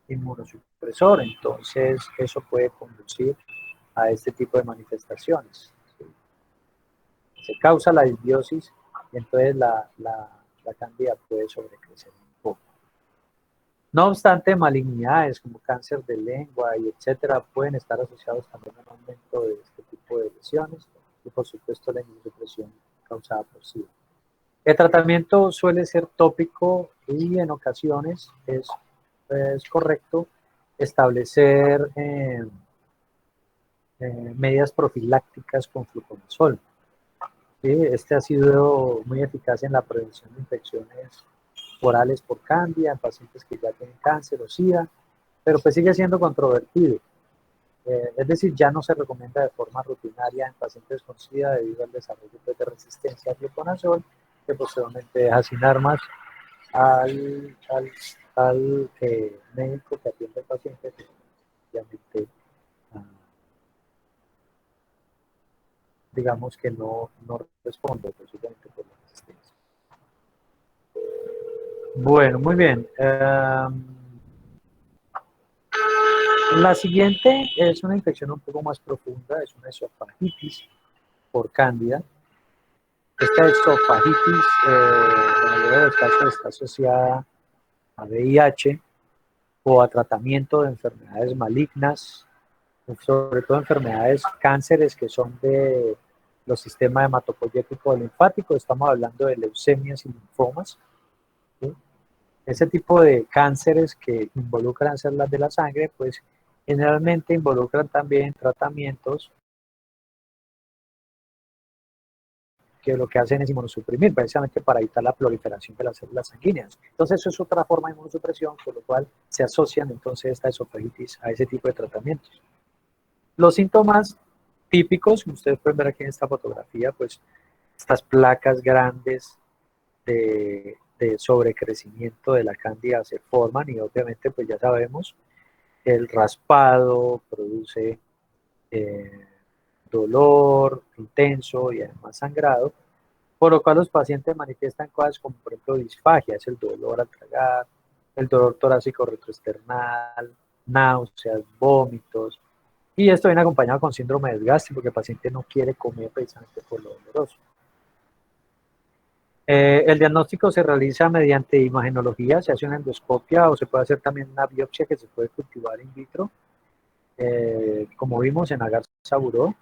inmunosupresor, entonces eso puede conducir a este tipo de manifestaciones. ¿Sí? Se causa la disbiosis y entonces la cándida puede sobrecrecer un poco. No obstante, malignidades como cáncer de lengua y etcétera pueden estar asociados también a un aumento de este tipo de lesiones y por supuesto la inmunosupresión causada por SIDA. El tratamiento suele ser tópico y en ocasiones es correcto establecer medidas profilácticas con fluconazol. ¿Sí? Este ha sido muy eficaz en la prevención de infecciones orales por cándida en pacientes que ya tienen cáncer o SIDA, pero pues sigue siendo controvertido. Es decir, ya no se recomienda de forma rutinaria en pacientes con SIDA debido al desarrollo pues, de resistencia al fluconazol, que posteriormente deja sin armas al médico que atiende al paciente, que obviamente digamos que no responde precisamente por la resistencia. Bueno, muy bien. La siguiente es una infección un poco más profunda, es una esofagitis por cándida. Esta esofagitis, en la mayoría de los casos, está asociada a VIH o a tratamiento de enfermedades malignas, sobre todo enfermedades, cánceres que son de los sistemas hematopoyético o linfático. Estamos hablando de leucemias y linfomas. ¿Sí? Ese tipo de cánceres que involucran células de la sangre, pues generalmente involucran también tratamientos que lo que hacen es inmunosuprimir, precisamente para evitar la proliferación de las células sanguíneas. Entonces, eso es otra forma de inmunosupresión, con lo cual se asocian entonces esta esofagitis a ese tipo de tratamientos. Los síntomas típicos, como ustedes pueden ver aquí en esta fotografía, pues estas placas grandes de sobrecrecimiento de la cándida se forman y obviamente pues ya sabemos, el raspado produce dolor intenso y además sangrado. por lo cual los pacientes manifiestan cosas como, por ejemplo, disfagia, es el dolor al tragar, el dolor torácico retroesternal, náuseas, vómitos, y esto viene acompañado con síndrome de desgaste, porque el paciente no quiere comer precisamente por lo doloroso. El diagnóstico se realiza mediante imagenología, se hace una endoscopia o se puede hacer también una biopsia que se puede cultivar in vitro, como vimos en Agar-Saburó.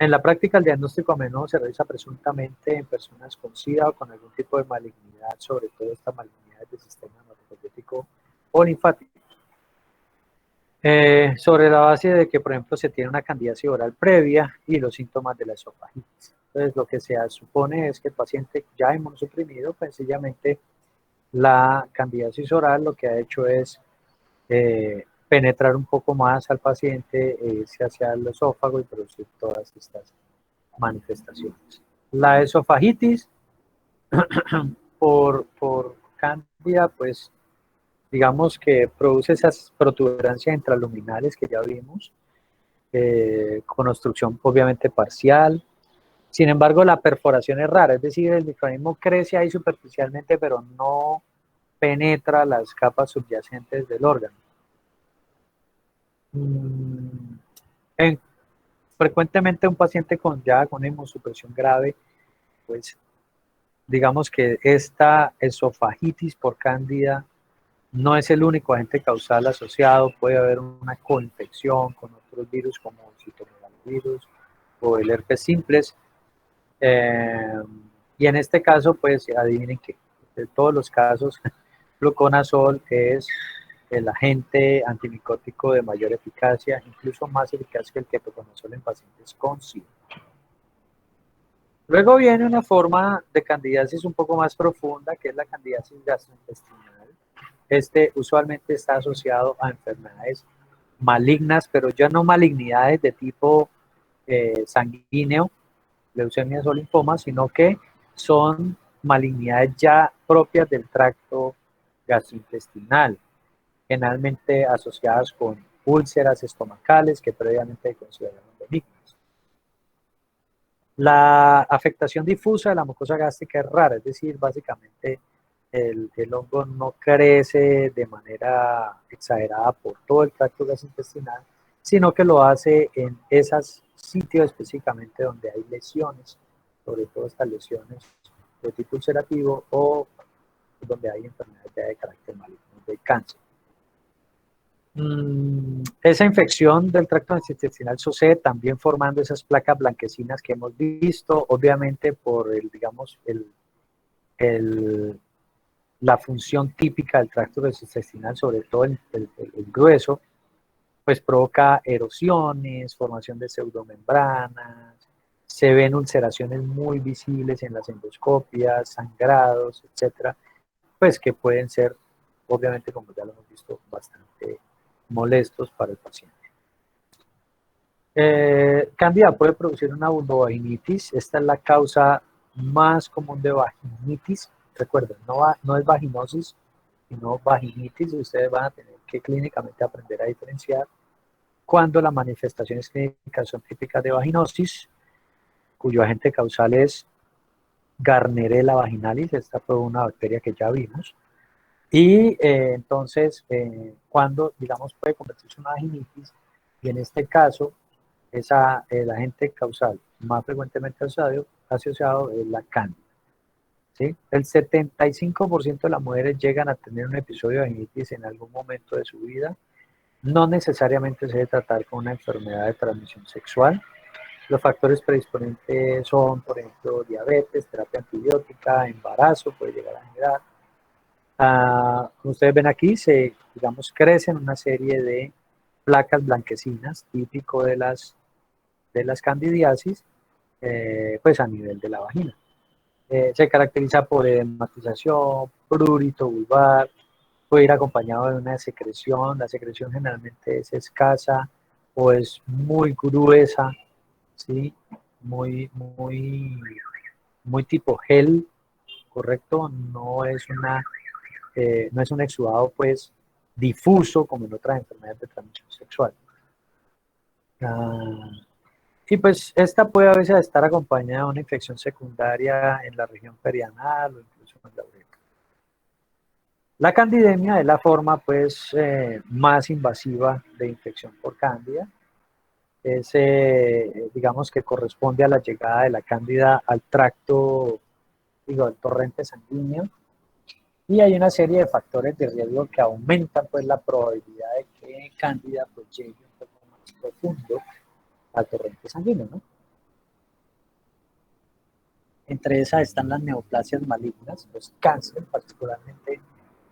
En la práctica, el diagnóstico a menudo se realiza presuntamente en personas con SIDA o con algún tipo de malignidad, sobre todo esta malignidad del sistema hematopoyético o linfático. Sobre la base de que, por ejemplo, se tiene una candidiasis oral previa y los síntomas de la esofagitis. Entonces, lo que se supone es que el paciente ya inmunosuprimido, pues sencillamente la candidiasis oral lo que ha hecho es penetrar un poco más al paciente, irse hacia el esófago y producir todas estas manifestaciones. La esofagitis por cándida, pues digamos que produce esas protuberancias intraluminales que ya vimos, con obstrucción obviamente parcial. Sin embargo, la perforación es rara, es decir, el microorganismo crece ahí superficialmente, pero no penetra las capas subyacentes del órgano. Frecuentemente un paciente con una inmunosupresión grave, pues digamos que esta esofagitis por cándida no es el único agente causal asociado, puede haber una coinfección con otros virus como el citomegalovirus o el herpes simplex. Y en este caso, pues adivinen que de todos los casos, fluconazol es el agente antimicótico de mayor eficacia, incluso más eficaz que el ketoconazol en pacientes con SIDA. Luego viene una forma de candidiasis un poco más profunda, que es la candidiasis gastrointestinal. Este usualmente está asociado a enfermedades malignas, pero ya no malignidades de tipo sanguíneo, leucemias o linfomas, sino que son malignidades ya propias del tracto gastrointestinal, generalmente asociadas con úlceras estomacales que previamente se consideraron benignas. La afectación difusa de la mucosa gástrica es rara, es decir, básicamente el hongo no crece de manera exagerada por todo el tracto gastrointestinal, sino que lo hace en esos sitios específicamente donde hay lesiones, sobre todo estas lesiones de tipo ulcerativo o donde hay enfermedades de carácter maligno, de cáncer. Esa infección del tracto gastrointestinal sucede también formando esas placas blanquecinas que hemos visto, obviamente por la función típica del tracto gastrointestinal, sobre todo el grueso, pues provoca erosiones, formación de pseudomembranas, se ven ulceraciones muy visibles en las endoscopias, sangrados, etcétera, pues que pueden ser, obviamente, como ya lo hemos visto, bastante molestos para el paciente. Cándida puede producir una vulvovaginitis. Esta es la causa más común de vaginitis. Recuerden, no es vaginosis, sino vaginitis. Ustedes van a tener que clínicamente aprender a diferenciar cuando las manifestaciones clínicas son típicas de vaginosis, cuyo agente causal es Gardnerella vaginalis. Esta fue una bacteria que ya vimos. Y entonces, cuando, digamos, puede convertirse en una vaginitis, y en este caso, el agente causal más frecuentemente asociado es la cándida. ¿Sí? El 75% de las mujeres llegan a tener un episodio de vaginitis en algún momento de su vida. No necesariamente se debe tratar con una enfermedad de transmisión sexual. Los factores predisponentes son, por ejemplo, diabetes, terapia antibiótica, embarazo, puede llegar a generar. Como ustedes ven aquí, digamos, crecen una serie de placas blanquecinas, típico de las candidiasis, pues a nivel de la vagina. Se caracteriza por edematización, prurito vulvar, puede ir acompañado de una secreción. La secreción generalmente es escasa o es muy gruesa, ¿sí? Muy tipo gel, ¿correcto? No es un exudado pues difuso como en otras enfermedades de transmisión sexual. Y pues esta puede a veces estar acompañada de una infección secundaria en la región perianal o incluso en la uretra. La candidemia es la forma pues más invasiva de infección por cándida. Es, digamos que corresponde a la llegada de la cándida al tracto, digo, al torrente sanguíneo. Y hay una serie de factores de riesgo que aumentan pues la probabilidad de que cándida pues llegue un poco más profundo al torrente sanguíneo, ¿no? Entre esas están las neoplasias malignas, los cánceres, particularmente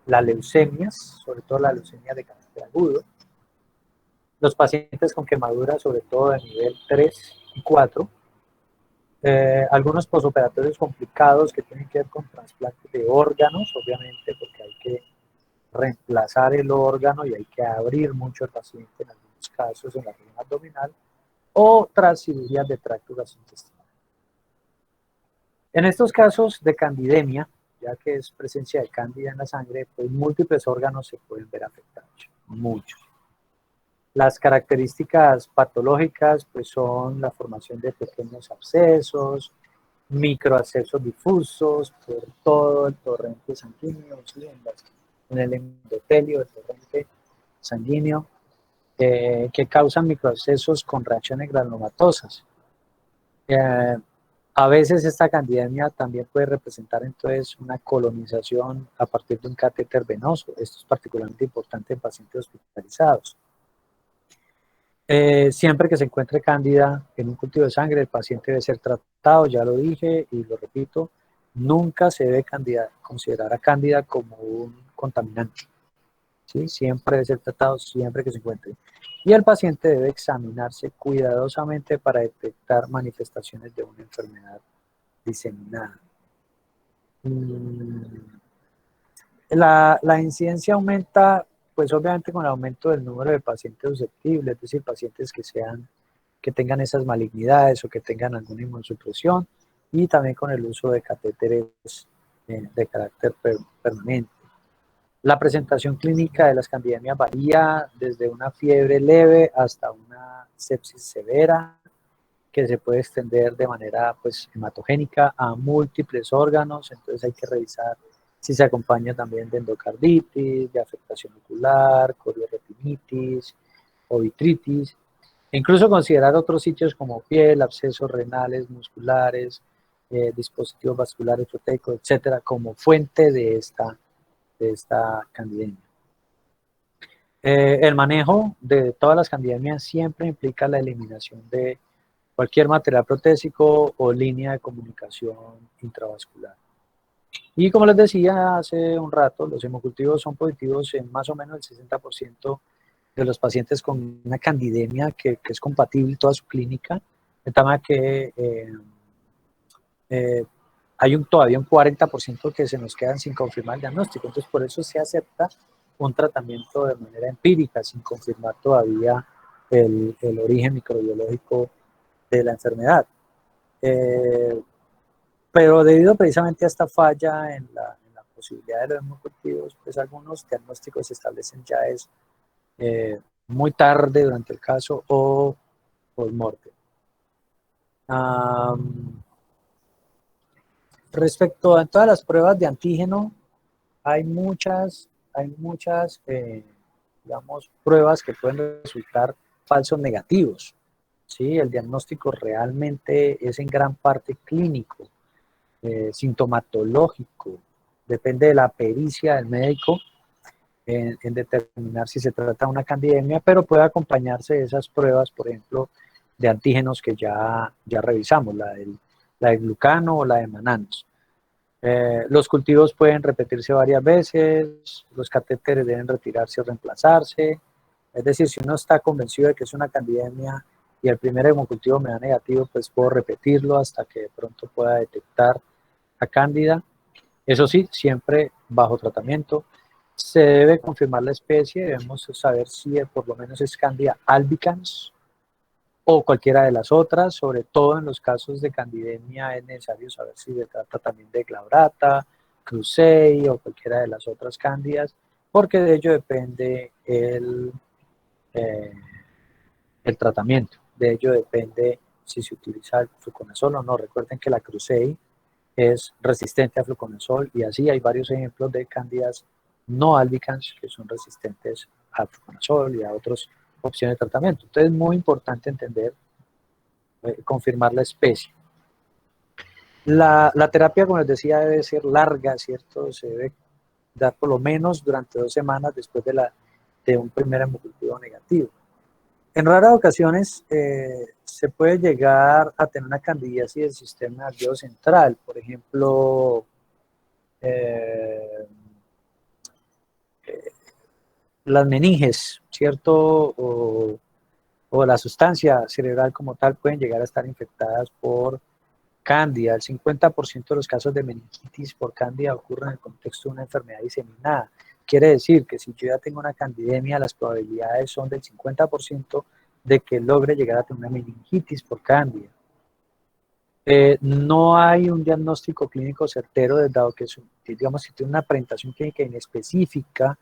las leucemias, sobre todo la leucemia de carácter agudo, los pacientes con quemaduras, sobre todo de nivel 3 y 4, algunos posoperatorios complicados que tienen que ver con trasplantes de órganos, obviamente, porque hay que reemplazar el órgano y hay que abrir mucho al paciente en algunos casos en la región abdominal, o tras cirugías de tracto gastrointestinal. En estos casos de candidemia, ya que es presencia de cándida en la sangre, pues múltiples órganos se pueden ver afectados, muchos. Las características patológicas pues son la formación de pequeños abscesos, microabscesos difusos por todo el torrente sanguíneo, ¿sí? En el endotelio del torrente sanguíneo, que causan microabscesos con reacciones granulomatosas. A veces esta candidemia también puede representar entonces una colonización a partir de un catéter venoso. Esto es particularmente importante en pacientes hospitalizados. Siempre que se encuentre cándida en un cultivo de sangre, el paciente debe ser tratado, ya lo dije y lo repito, nunca se debe considerar a cándida como un contaminante. ¿Sí? Siempre debe ser tratado siempre que se encuentre. Y el paciente debe examinarse cuidadosamente para detectar manifestaciones de una enfermedad diseminada. La incidencia aumenta, pues obviamente con el aumento del número de pacientes susceptibles, es decir, pacientes que tengan esas malignidades o que tengan alguna inmunosupresión, y también con el uso de catéteres de carácter permanente. La presentación clínica de las candidemias varía desde una fiebre leve hasta una sepsis severa, que se puede extender de manera pues, hematogénica a múltiples órganos, entonces hay que revisar si se acompaña también de endocarditis, de afectación ocular, corioretinitis o vitritis, e incluso considerar otros sitios como piel, abscesos renales, musculares, dispositivos vasculares proteicos, etcétera, como fuente de esta candidemia. El manejo de todas las candidemias siempre implica la eliminación de cualquier material protésico o línea de comunicación intravascular. Y como les decía hace un rato, los hemocultivos son positivos en más o menos el 60% de los pacientes con una candidemia que es compatible toda su clínica, de tal manera que hay todavía un 40% que se nos quedan sin confirmar el diagnóstico. Entonces, por eso se acepta un tratamiento de manera empírica, sin confirmar todavía el origen microbiológico de la enfermedad. Pero debido precisamente a esta falla en la posibilidad de los hemocultivos, pues algunos diagnósticos se establecen ya muy tarde durante el caso o post-mortem. Respecto a todas las pruebas de antígeno, hay muchas digamos, pruebas que pueden resultar falsos negativos. ¿Sí? El diagnóstico realmente es en gran parte clínico, sintomatológico, depende de la pericia del médico en determinar si se trata de una candidemia, pero puede acompañarse de esas pruebas, por ejemplo, de antígenos que ya revisamos, la del glucano o la de Mananos. Los cultivos pueden repetirse varias veces, los catéteres deben retirarse o reemplazarse, es decir, si uno está convencido de que es una candidemia y el primer hemocultivo me da negativo, pues puedo repetirlo hasta que de pronto pueda detectar a cándida. Eso sí, siempre bajo tratamiento. Se debe confirmar la especie, debemos saber si por lo menos es Candida albicans o cualquiera de las otras, sobre todo en los casos de candidemia es necesario saber si se trata también de Glaurata, Cruzei o cualquiera de las otras cándidas, porque de ello depende el tratamiento, de ello depende si se utiliza el fluconazol o no. Recuerden que la Cruzei es resistente a fluconazol y así hay varios ejemplos de cándidas no albicans que son resistentes a fluconazol y a otras opciones de tratamiento. Entonces es muy importante entender, confirmar la especie. La terapia, como les decía, debe ser larga, ¿cierto? Se debe dar por lo menos durante 2 semanas después de un primer hemocultivo negativo. En raras ocasiones se puede llegar a tener una candidiasis del sistema nervioso central, por ejemplo, las meninges, ¿cierto? O la sustancia cerebral como tal pueden llegar a estar infectadas por cándida. El 50% de los casos de meningitis por cándida ocurren en el contexto de una enfermedad diseminada. Quiere decir que si yo ya tengo una candidemia, las probabilidades son del 50% de que logre llegar a tener una meningitis por cándida. No hay un diagnóstico clínico certero, dado que digamos, si tiene una presentación clínica inespecífica,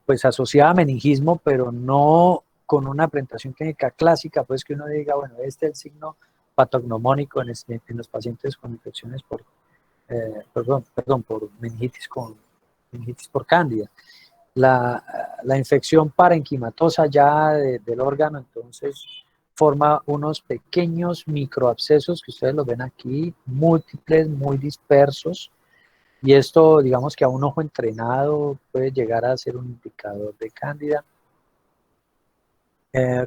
pues asociada a meningismo, pero no con una presentación clínica clásica, pues que uno diga, bueno, este es el signo patognomónico en los pacientes con infecciones por, por meningitis por cándida. La infección parenquimatosa ya del órgano, entonces, forma unos pequeños microabscesos que ustedes los ven aquí, múltiples, muy dispersos, y esto, digamos que a un ojo entrenado puede llegar a ser un indicador de cándida,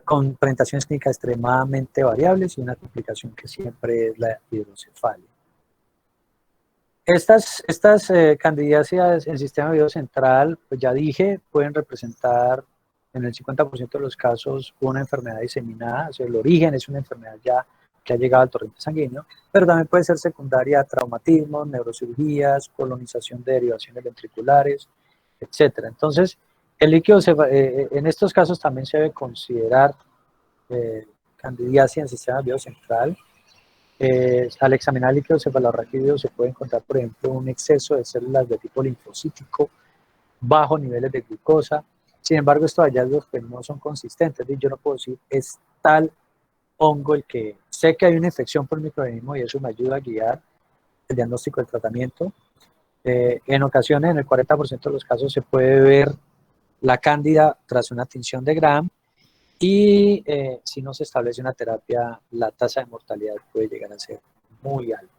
con presentaciones clínicas extremadamente variables y una complicación que siempre es la hidrocefalia. Estas candidiasis en el sistema nervioso central, pues ya dije, pueden representar en el 50% de los casos una enfermedad diseminada, o sea, el origen es una enfermedad ya que ha llegado al torrente sanguíneo, pero también puede ser secundaria a traumatismos, neurocirugías, colonización de derivaciones ventriculares, etc. Entonces, el líquido, en estos casos también se debe considerar candidiasis en el sistema nervioso central. Al examinar el líquido cefalorraquídeo se puede encontrar, por ejemplo, un exceso de células de tipo linfocítico, bajos niveles de glucosa. Sin embargo, estos hallazgos pues, no son consistentes. Yo no puedo decir es tal hongo el que sé que hay una infección por el microorganismo y eso me ayuda a guiar el diagnóstico del tratamiento. En ocasiones, en el 40% de los casos, se puede ver la cándida tras una tinción de Gram y si no se establece una terapia, la tasa de mortalidad puede llegar a ser muy alta.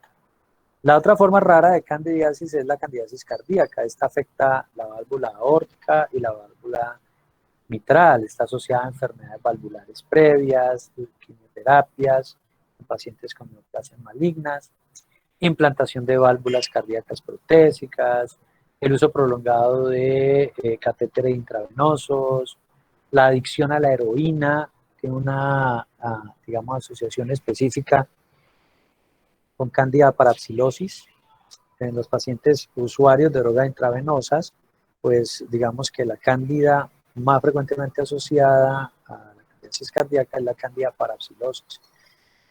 La otra forma rara de candidiasis es la candidiasis cardíaca. Esta afecta la válvula aórtica y la válvula mitral. Está asociada a enfermedades valvulares previas, quimioterapias, en pacientes con neoplasias malignas, implantación de válvulas cardíacas protésicas, el uso prolongado de catéteres intravenosos, la adicción a la heroína, tiene una, digamos, asociación específica con cándida parapsilosis. En los pacientes usuarios de drogas intravenosas, pues digamos que la cándida más frecuentemente asociada a la candidiasis cardíaca es la cándida parapsilosis,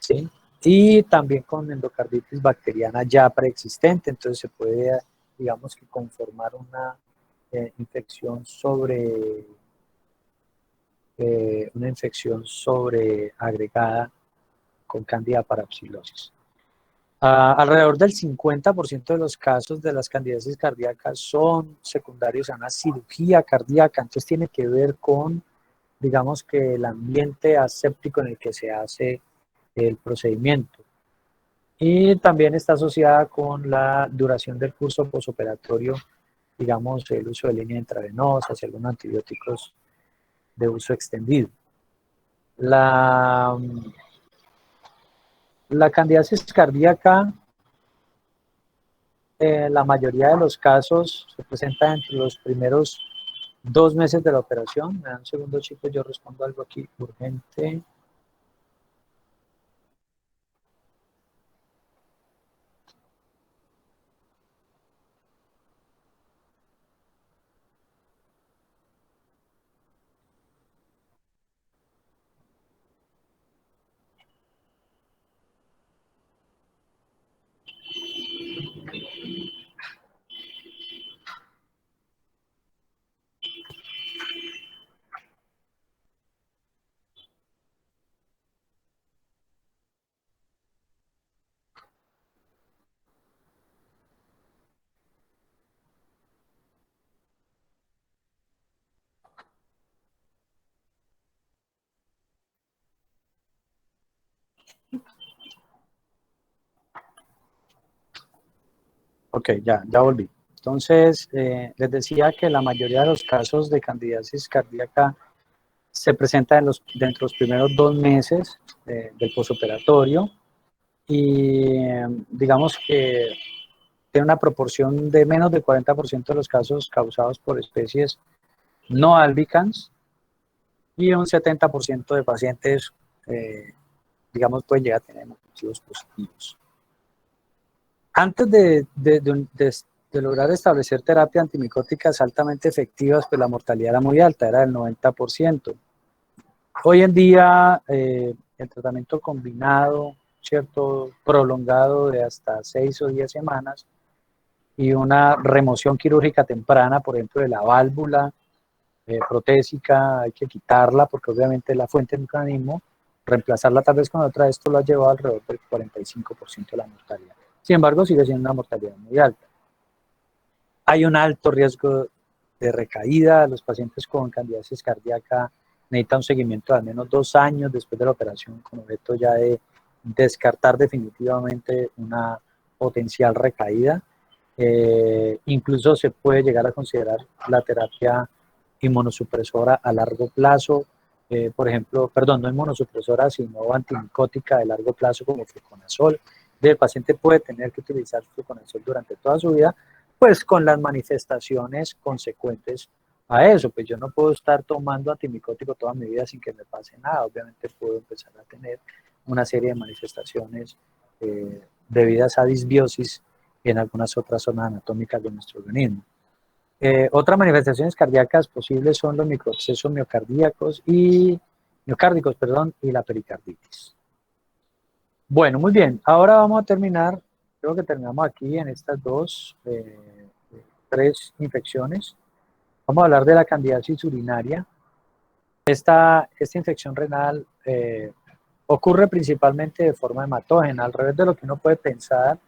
¿sí? Y también con endocarditis bacteriana ya preexistente, entonces se puede, digamos que conformar una infección sobre agregada con cándida parapsilosis. Alrededor del 50% de los casos de las candidiasis cardíacas son secundarios a una cirugía cardíaca, entonces tiene que ver con, digamos que el ambiente aséptico en el que se hace el procedimiento. Y también está asociada con la duración del curso posoperatorio, digamos, el uso de líneas intravenosas y algunos antibióticos de uso extendido. La candidiasis cardíaca, la mayoría de los casos se presenta entre los primeros 2 meses de la operación. Me dan un segundo, chicos, yo respondo algo aquí urgente. Ok, ya volví. Entonces, les decía que la mayoría de los casos de candidiasis cardíaca se presenta dentro de los primeros 2 meses del posoperatorio y digamos que tiene una proporción de menos del 40% de los casos causados por especies no albicans y un 70% de pacientes, digamos, pueden llegar a tener motivos positivos. Antes de lograr establecer terapias antimicóticas altamente efectivas, pues la mortalidad era muy alta, era del 90%. Hoy en día, el tratamiento combinado, ¿cierto?, prolongado de hasta 6 o 10 semanas y una remoción quirúrgica temprana, por ejemplo, de la válvula protésica, hay que quitarla porque obviamente es la fuente del mecanismo, reemplazarla tal vez con otra, esto lo ha llevado alrededor del 45% de la mortalidad. Sin embargo, sigue siendo una mortalidad muy alta. Hay un alto riesgo de recaída. Los pacientes con candidiasis cardíaca necesitan un seguimiento de al menos 2 años después de la operación con objeto ya de descartar definitivamente una potencial recaída. Incluso se puede llegar a considerar la terapia inmunosupresora a largo plazo, por ejemplo, perdón, no inmunosupresora, sino antimicótica de largo plazo como fluconazol. El paciente puede tener que utilizar fluconazol durante toda su vida, pues con las manifestaciones consecuentes a eso. Pues yo no puedo estar tomando antimicótico toda mi vida sin que me pase nada. Obviamente puedo empezar a tener una serie de manifestaciones debidas a disbiosis en algunas otras zonas anatómicas de nuestro organismo. Otras manifestaciones cardíacas posibles son los microabscesos miocárdicos y la pericarditis. Bueno, muy bien. Ahora vamos a terminar, creo que terminamos aquí en estas 3 infecciones. Vamos a hablar de la candidiasis urinaria. Esta infección renal ocurre principalmente de forma hematógena, al revés de lo que uno puede pensar.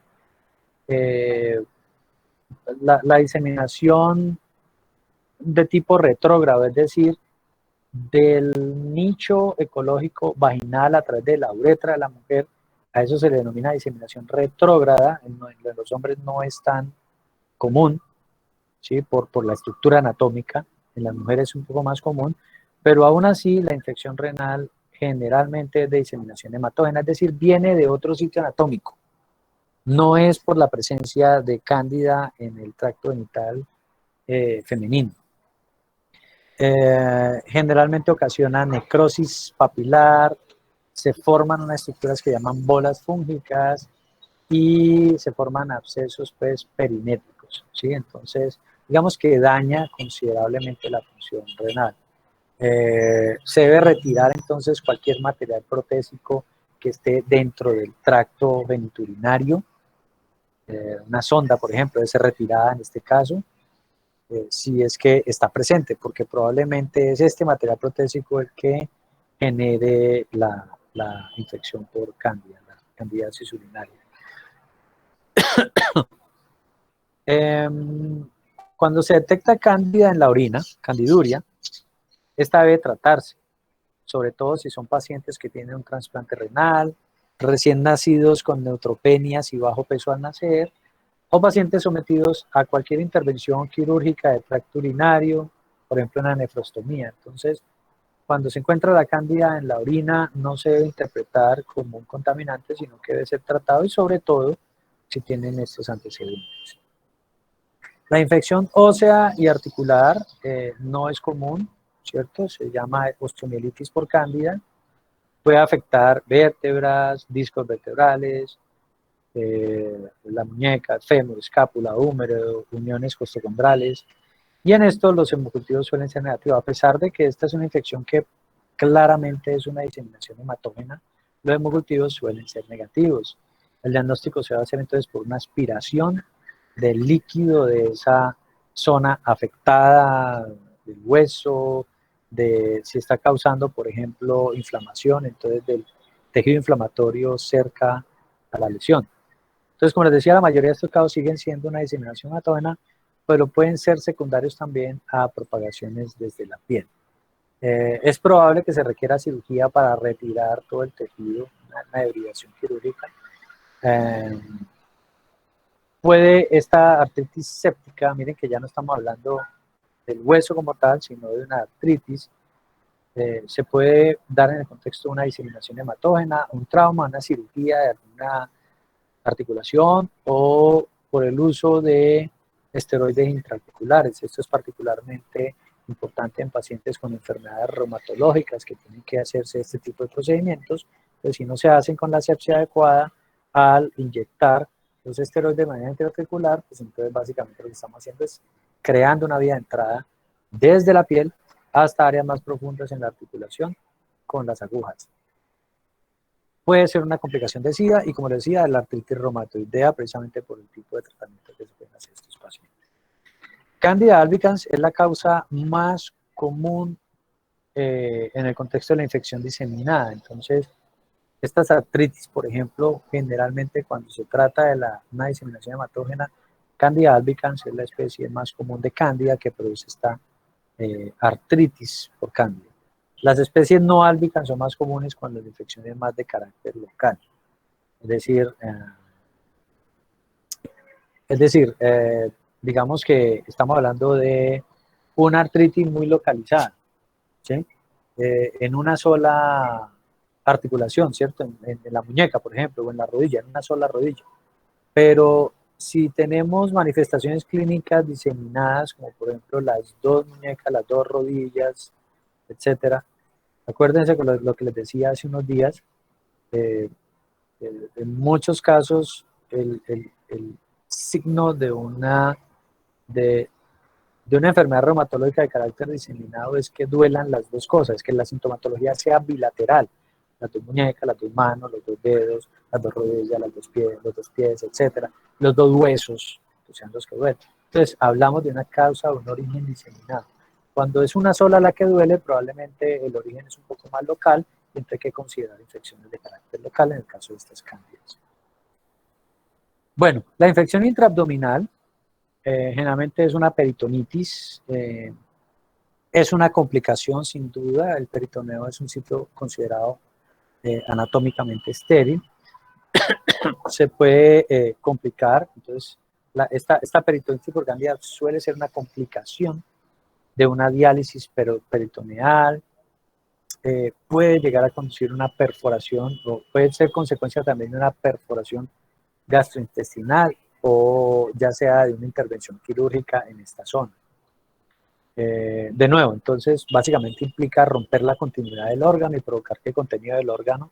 La diseminación de tipo retrógrado, es decir, del nicho ecológico vaginal a través de la uretra de la mujer, a eso se le denomina diseminación retrógrada. En los hombres no es tan común, ¿sí?, por la estructura anatómica. En las mujeres es un poco más común, pero aún así la infección renal generalmente es de diseminación hematógena, es decir, viene de otro sitio anatómico. No es por la presencia de cándida en el tracto genital femenino. Generalmente ocasiona necrosis papilar, se forman unas estructuras que llaman bolas fúngicas y se forman abscesos pues, perinétricos, ¿sí? Entonces, digamos que daña considerablemente la función renal. Se debe retirar entonces cualquier material protésico que esté dentro del tracto geniturinario. Una sonda, por ejemplo, debe ser retirada en este caso. Si es que está presente, porque probablemente es este material protésico el que genere la infección por cándida, la candidiasis urinaria. Cuando se detecta cándida en la orina, candiduria, esta debe tratarse, sobre todo si son pacientes que tienen un trasplante renal, recién nacidos con neutropenias y bajo peso al nacer, o pacientes sometidos a cualquier intervención quirúrgica de tracto urinario, por ejemplo una nefrostomía. Entonces, cuando se encuentra la cándida en la orina, no se debe interpretar como un contaminante, sino que debe ser tratado y sobre todo si tienen estos antecedentes. La infección ósea y articular no es común, ¿cierto? Se llama osteomielitis por cándida. Puede afectar vértebras, discos vertebrales, la muñeca, el fémur, escápula, húmero, uniones costocondrales. Y en esto los hemocultivos suelen ser negativos. A pesar de que esta es una infección que claramente es una diseminación hematógena, los hemocultivos suelen ser negativos. El diagnóstico se va a hacer entonces por una aspiración del líquido de esa zona afectada, del hueso, de si está causando, por ejemplo, inflamación, entonces del tejido inflamatorio cerca a la lesión. Entonces, como les decía, la mayoría de estos casos siguen siendo una diseminación hematógena, pero pueden ser secundarios también a propagaciones desde la piel. Es probable que se requiera cirugía para retirar todo el tejido, una debridación quirúrgica. puede esta artritis séptica, miren que ya no estamos hablando del hueso como tal, sino de una artritis, se puede dar en el contexto de una diseminación hematógena, un trauma, una cirugía de alguna articulación o por el uso de esteroides intraarticulares. Esto es particularmente importante en pacientes con enfermedades reumatológicas que tienen que hacerse este tipo de procedimientos, pero si no se hacen con la asepsia adecuada al inyectar los esteroides de manera intraarticular, pues entonces básicamente lo que estamos haciendo es creando una vía de entrada desde la piel hasta áreas más profundas en la articulación con las agujas. Puede ser una complicación de SIDA y, como les decía, la artritis reumatoidea, precisamente por el tipo de tratamiento que se pueden hacer estos pacientes. Candida albicans es la causa más común en el contexto de la infección diseminada. Entonces, estas artritis, por ejemplo, generalmente cuando se trata de una diseminación hematógena, Candida albicans es la especie más común de Candida que produce esta artritis por Candida. Las especies no albicans son más comunes cuando la infección es más de carácter local. Es decir, digamos que estamos hablando de una artritis muy localizada, ¿sí? En una sola articulación, ¿cierto? En la muñeca, por ejemplo, o en la rodilla, en una sola rodilla. Pero si tenemos manifestaciones clínicas diseminadas, como por ejemplo las dos muñecas, las dos rodillas, etcétera, acuérdense con lo que les decía hace unos días, eh, en muchos casos el signo de, de una enfermedad reumatológica de carácter diseminado es que duelan las dos cosas, es que la sintomatología sea bilateral, las dos muñecas, las dos manos, los dos dedos, las dos rodillas, los dos pies, etcétera, los dos huesos, que sean los que duelen. Entonces, hablamos de una causa o un origen diseminado. Cuando es una sola la que duele, probablemente el origen es un poco más local y hay que considerar infecciones de carácter local en el caso de estas cándidas. Bueno, la infección intraabdominal generalmente es una peritonitis, es una complicación sin duda, el peritoneo es un sitio considerado anatómicamente estéril, se puede complicar, entonces esta peritonitis por Candida suele ser una complicación de una diálisis peritoneal, puede llegar a conducir una perforación o puede ser consecuencia también de una perforación gastrointestinal o ya sea de una intervención quirúrgica en esta zona. De nuevo, entonces básicamente implica romper la continuidad del órgano y provocar que el contenido del órgano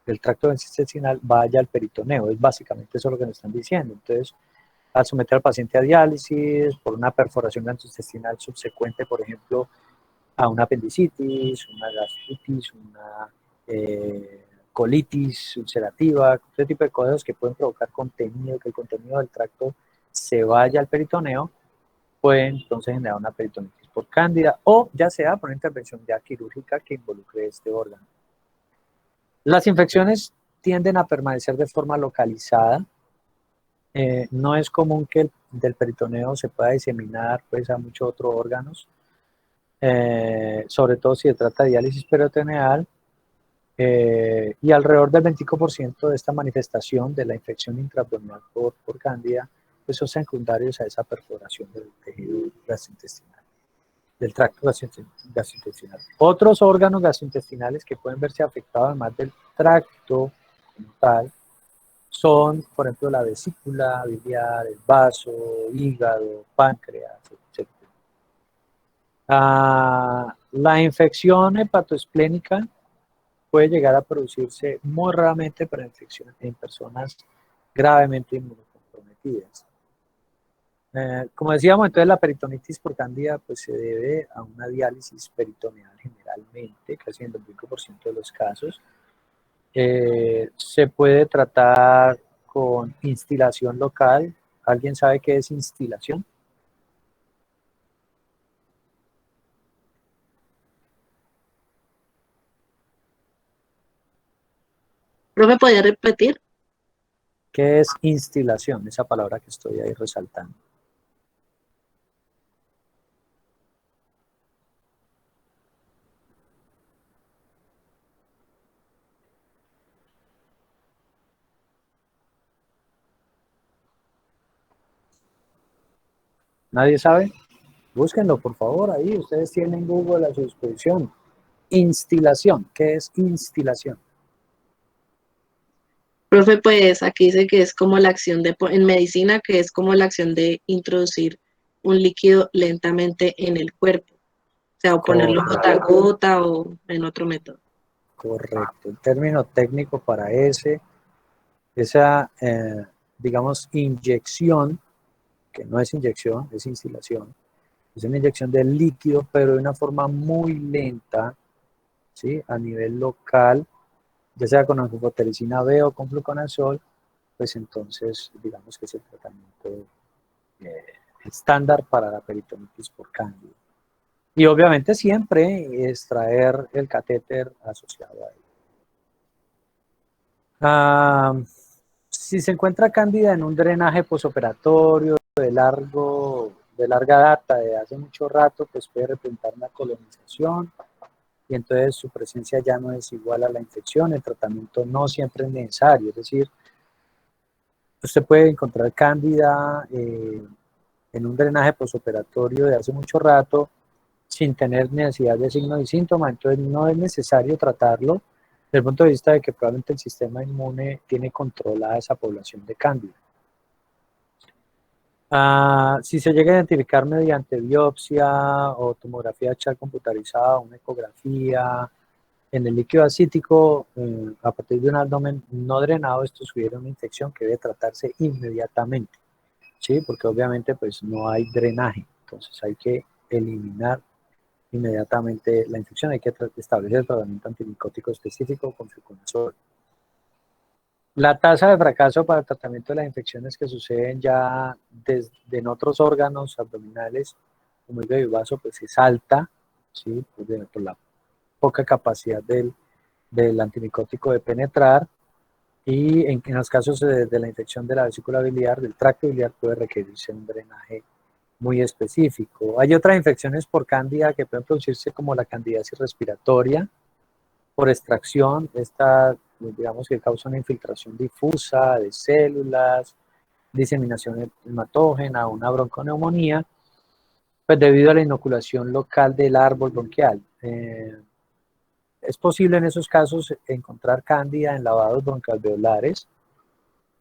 del tracto intestinal vaya al peritoneo. Es básicamente eso lo que nos están diciendo. Entonces, al someter al paciente a diálisis por una perforación gastrointestinal subsecuente, por ejemplo, a una apendicitis, una gastritis, una colitis ulcerativa, este tipo de cosas que pueden provocar contenido, que el contenido del tracto se vaya al peritoneo, puede entonces generar una peritonitis por cándida o ya sea por una intervención ya quirúrgica que involucre este órgano. Las infecciones tienden a permanecer de forma localizada. No es común que del peritoneo se pueda diseminar pues, a muchos otros órganos, sobre todo si se trata de diálisis peritoneal, y alrededor del 25% de esta manifestación de la infección intraabdominal por cándida pues son secundarios a esa perforación del tejido gastrointestinal, del tracto gastrointestinal. Otros órganos gastrointestinales que pueden verse afectados además del tracto como tal son, por ejemplo, la vesícula biliar, el vaso, hígado, páncreas, etc. La infección hepatoesplénica puede llegar a producirse muy raramente para infección en personas gravemente inmunocomprometidas. Como decíamos, entonces la peritonitis por cándida pues, se debe a una diálisis peritoneal generalmente, casi en el 25% de los casos. Se puede tratar con instilación local. ¿Alguien sabe qué es instilación? ¿Profe, podría repetir? ¿Qué es instilación? Esa palabra que estoy ahí resaltando. ¿Nadie sabe? Búsquenlo, por favor, ahí. Ustedes tienen Google a su disposición. Instilación. ¿Qué es instilación? Profe, pues aquí dice que es como la acción en medicina, que es como la acción de introducir un líquido lentamente en el cuerpo, o sea, o ponerlo gota a Correcto, gota o en otro método. correcto. El término técnico para esa, digamos, inyección, que no es inyección, es instilación, es una inyección de líquido, pero de una forma muy lenta, ¿sí? A nivel local, ya sea con angiotensina B o con fluconazol, pues entonces digamos que es el tratamiento eh, estándar para la peritonitis por cándida. Y obviamente siempre extraer el catéter asociado a él. Si se encuentra cándida en un drenaje posoperatorio de larga data, de hace mucho rato, pues puede representar una colonización y entonces su presencia ya no es igual a la infección, el tratamiento no siempre es necesario, es decir, usted puede encontrar cándida en un drenaje posoperatorio de hace mucho rato sin tener necesidad de signos y síntomas, entonces no es necesario tratarlo desde el punto de vista de que probablemente el sistema inmune tiene controlada esa población de cándida. Si se llega a identificar mediante biopsia o tomografía axial computarizada, una ecografía, en el líquido ascítico, a partir de un abdomen no drenado, esto sugiere una infección que debe tratarse inmediatamente, ¿sí? Porque obviamente pues no hay drenaje, entonces hay que eliminar inmediatamente la infección, hay que establecer el tratamiento antimicótico específico con fluconazol. La tasa de fracaso para el tratamiento de las infecciones que suceden ya en otros órganos abdominales, como el vaso, pues es alta, ¿sí? Por la poca capacidad del antimicótico de penetrar, y en los casos de la infección de la vesícula biliar, del tracto biliar, puede requerirse un drenaje muy específico. Hay otras infecciones por cándida que pueden producirse como la candidiasis respiratoria, por extracción, esta digamos que causa una infiltración difusa de células, diseminación hematógena, una bronconeumonía, pues debido a la inoculación local del árbol bronquial. Es posible en esos casos encontrar cándida en lavados broncoalveolares.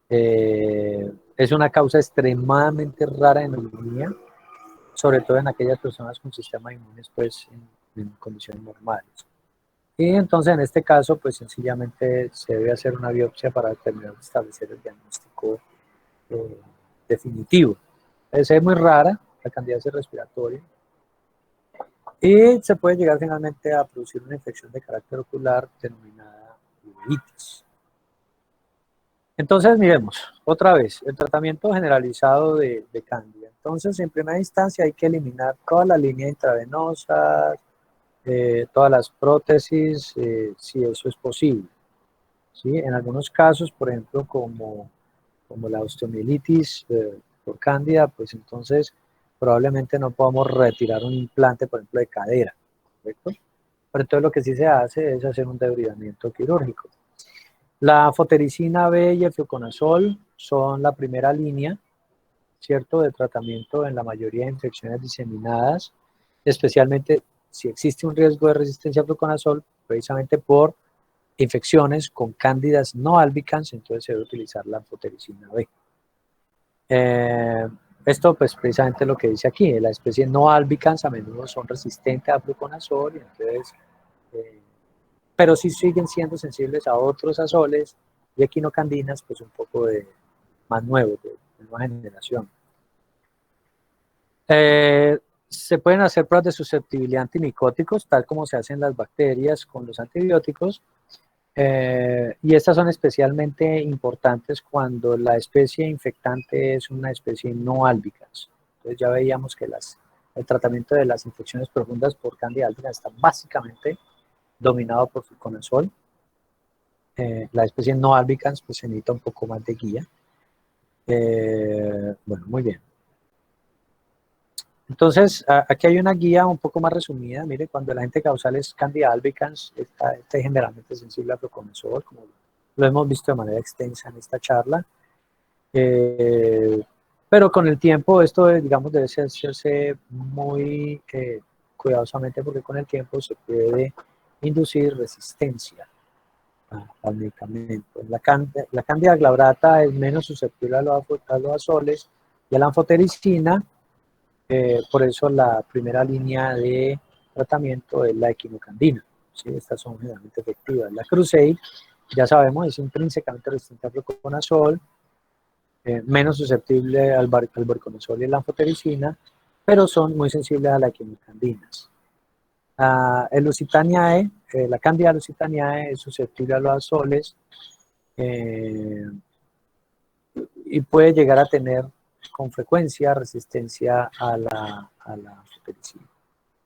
Es una causa extremadamente rara en neumonía, sobre todo en aquellas personas con sistema inmune pues, en condiciones normales. Y entonces en este caso, pues sencillamente se debe hacer una biopsia para determinar, establecer el diagnóstico definitivo. Es muy rara la candidiasis respiratoria y se puede llegar finalmente a producir una infección de carácter ocular denominada uveitis. Entonces miremos, otra vez, el tratamiento generalizado de cándida. Entonces en primera instancia hay que eliminar toda la línea intravenosa, todas las prótesis, si eso es posible. ¿Sí? En algunos casos, por ejemplo, como la osteomielitis por cándida, pues entonces probablemente no podamos retirar un implante, por ejemplo, de cadera, ¿correcto? Pero entonces lo que sí se hace es hacer un debridamiento quirúrgico. La fotericina B y el fluconazol son la primera línea, ¿cierto?, de tratamiento en la mayoría de infecciones diseminadas, especialmente si existe un riesgo de resistencia a fluconazol, precisamente por infecciones con cándidas no albicans, entonces se debe utilizar la fotericina B. Esto pues precisamente lo que dice aquí, la especie no albicans a menudo son resistentes a fluconazol, y entonces, pero sí siguen siendo sensibles a otros azoles y equinocandinas, pues un poco más nuevos, de nueva generación. Se pueden hacer pruebas de susceptibilidad a antimicóticos, tal como se hacen las bacterias con los antibióticos, y estas son especialmente importantes cuando la especie infectante es una especie no albicans. Entonces ya veíamos que el tratamiento de las infecciones profundas por Candida albicans está básicamente dominado por fluconazol. La especie no albicans pues se necesita un poco más de guía. Bueno, muy bien. Entonces, aquí hay una guía un poco más resumida. Mire, cuando el agente causal es Candida albicans, está generalmente sensible a fluconazol, como lo hemos visto de manera extensa en esta charla. Pero con el tiempo esto, digamos, debe hacerse muy cuidadosamente porque con el tiempo se puede inducir resistencia al medicamento. La cándida glabrata es menos susceptible a los azoles y a la anfotericina, por eso la primera línea de tratamiento es la equinocandina. ¿Sí? Estas son generalmente efectivas. La Crusade, ya sabemos, es intrínsecamente resistente al fluconazol, menos susceptible al voriconazol y la anfotericina, pero son muy sensibles a las equinocandinas. El Lusitaniae, la Candida Lusitaniae es susceptible a los azoles y puede llegar a tener con frecuencia resistencia a la anfotericina.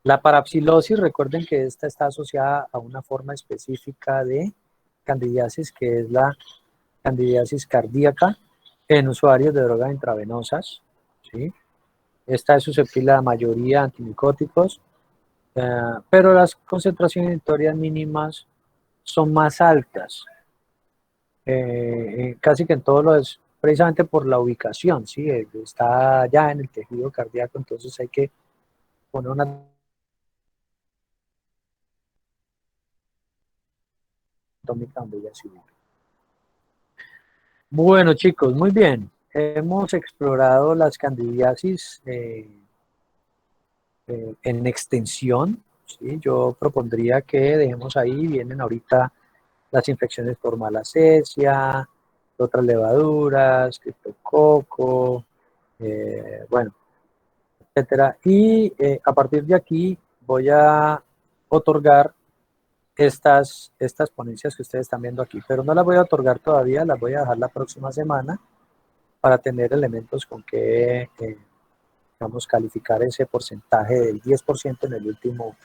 La parapsilosis, recuerden que esta está asociada a una forma específica de candidiasis, que es la candidiasis cardíaca en usuarios de drogas intravenosas. ¿Sí? Esta es susceptible a la mayoría de antimicóticos, pero las concentraciones inhibitorias mínimas son más altas, casi que en todos los, precisamente por la ubicación, ¿sí? Está ya en el tejido cardíaco, entonces hay que poner una atómica donde ya se ubica. Bueno, chicos, muy bien. Hemos explorado las candidiasis en extensión. ¿Sí? Yo propondría que dejemos ahí, vienen ahorita las infecciones por malacesia, otras levaduras, criptococo, bueno, etcétera. Y a partir de aquí voy a otorgar estas ponencias que ustedes están viendo aquí, pero no las voy a otorgar todavía, las voy a dejar la próxima semana para tener elementos con que, vamos, calificar ese porcentaje del 10% en el último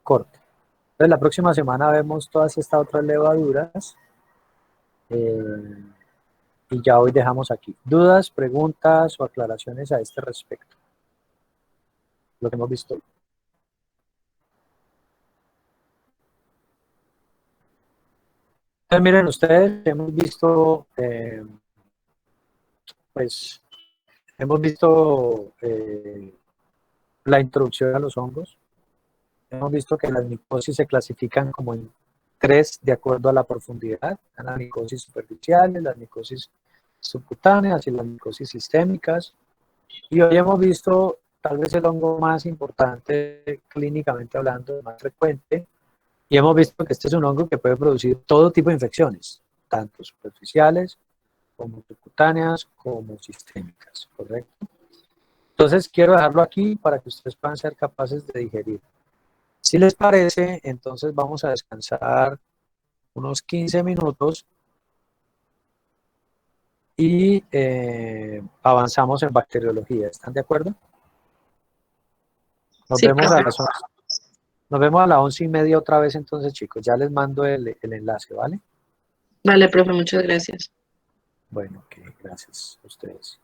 corte. Entonces la próxima semana vemos todas estas otras levaduras y ya hoy dejamos aquí. ¿Dudas, preguntas o aclaraciones a este respecto? Lo que hemos visto hoy. Entonces, miren ustedes, hemos visto, pues, hemos visto la introducción a los hongos. Hemos visto que las micosis se clasifican como en 3 de acuerdo a la profundidad. Las micosis superficiales, las micosis subcutáneas y las micosis sistémicas. Y hoy hemos visto tal vez el hongo más importante clínicamente hablando, más frecuente, y hemos visto que este es un hongo que puede producir todo tipo de infecciones, tanto superficiales como subcutáneas como sistémicas, ¿correcto? Entonces quiero dejarlo aquí para que ustedes puedan ser capaces de digerir. Si les parece, entonces vamos a descansar unos 15 minutos y avanzamos en bacteriología. ¿Están de acuerdo? Nos Sí, vemos profe. a las 11. Nos vemos a las 11:30 otra vez entonces, chicos. Ya les mando el enlace, ¿vale? Vale, profe, muchas gracias. Bueno, ok, gracias a ustedes.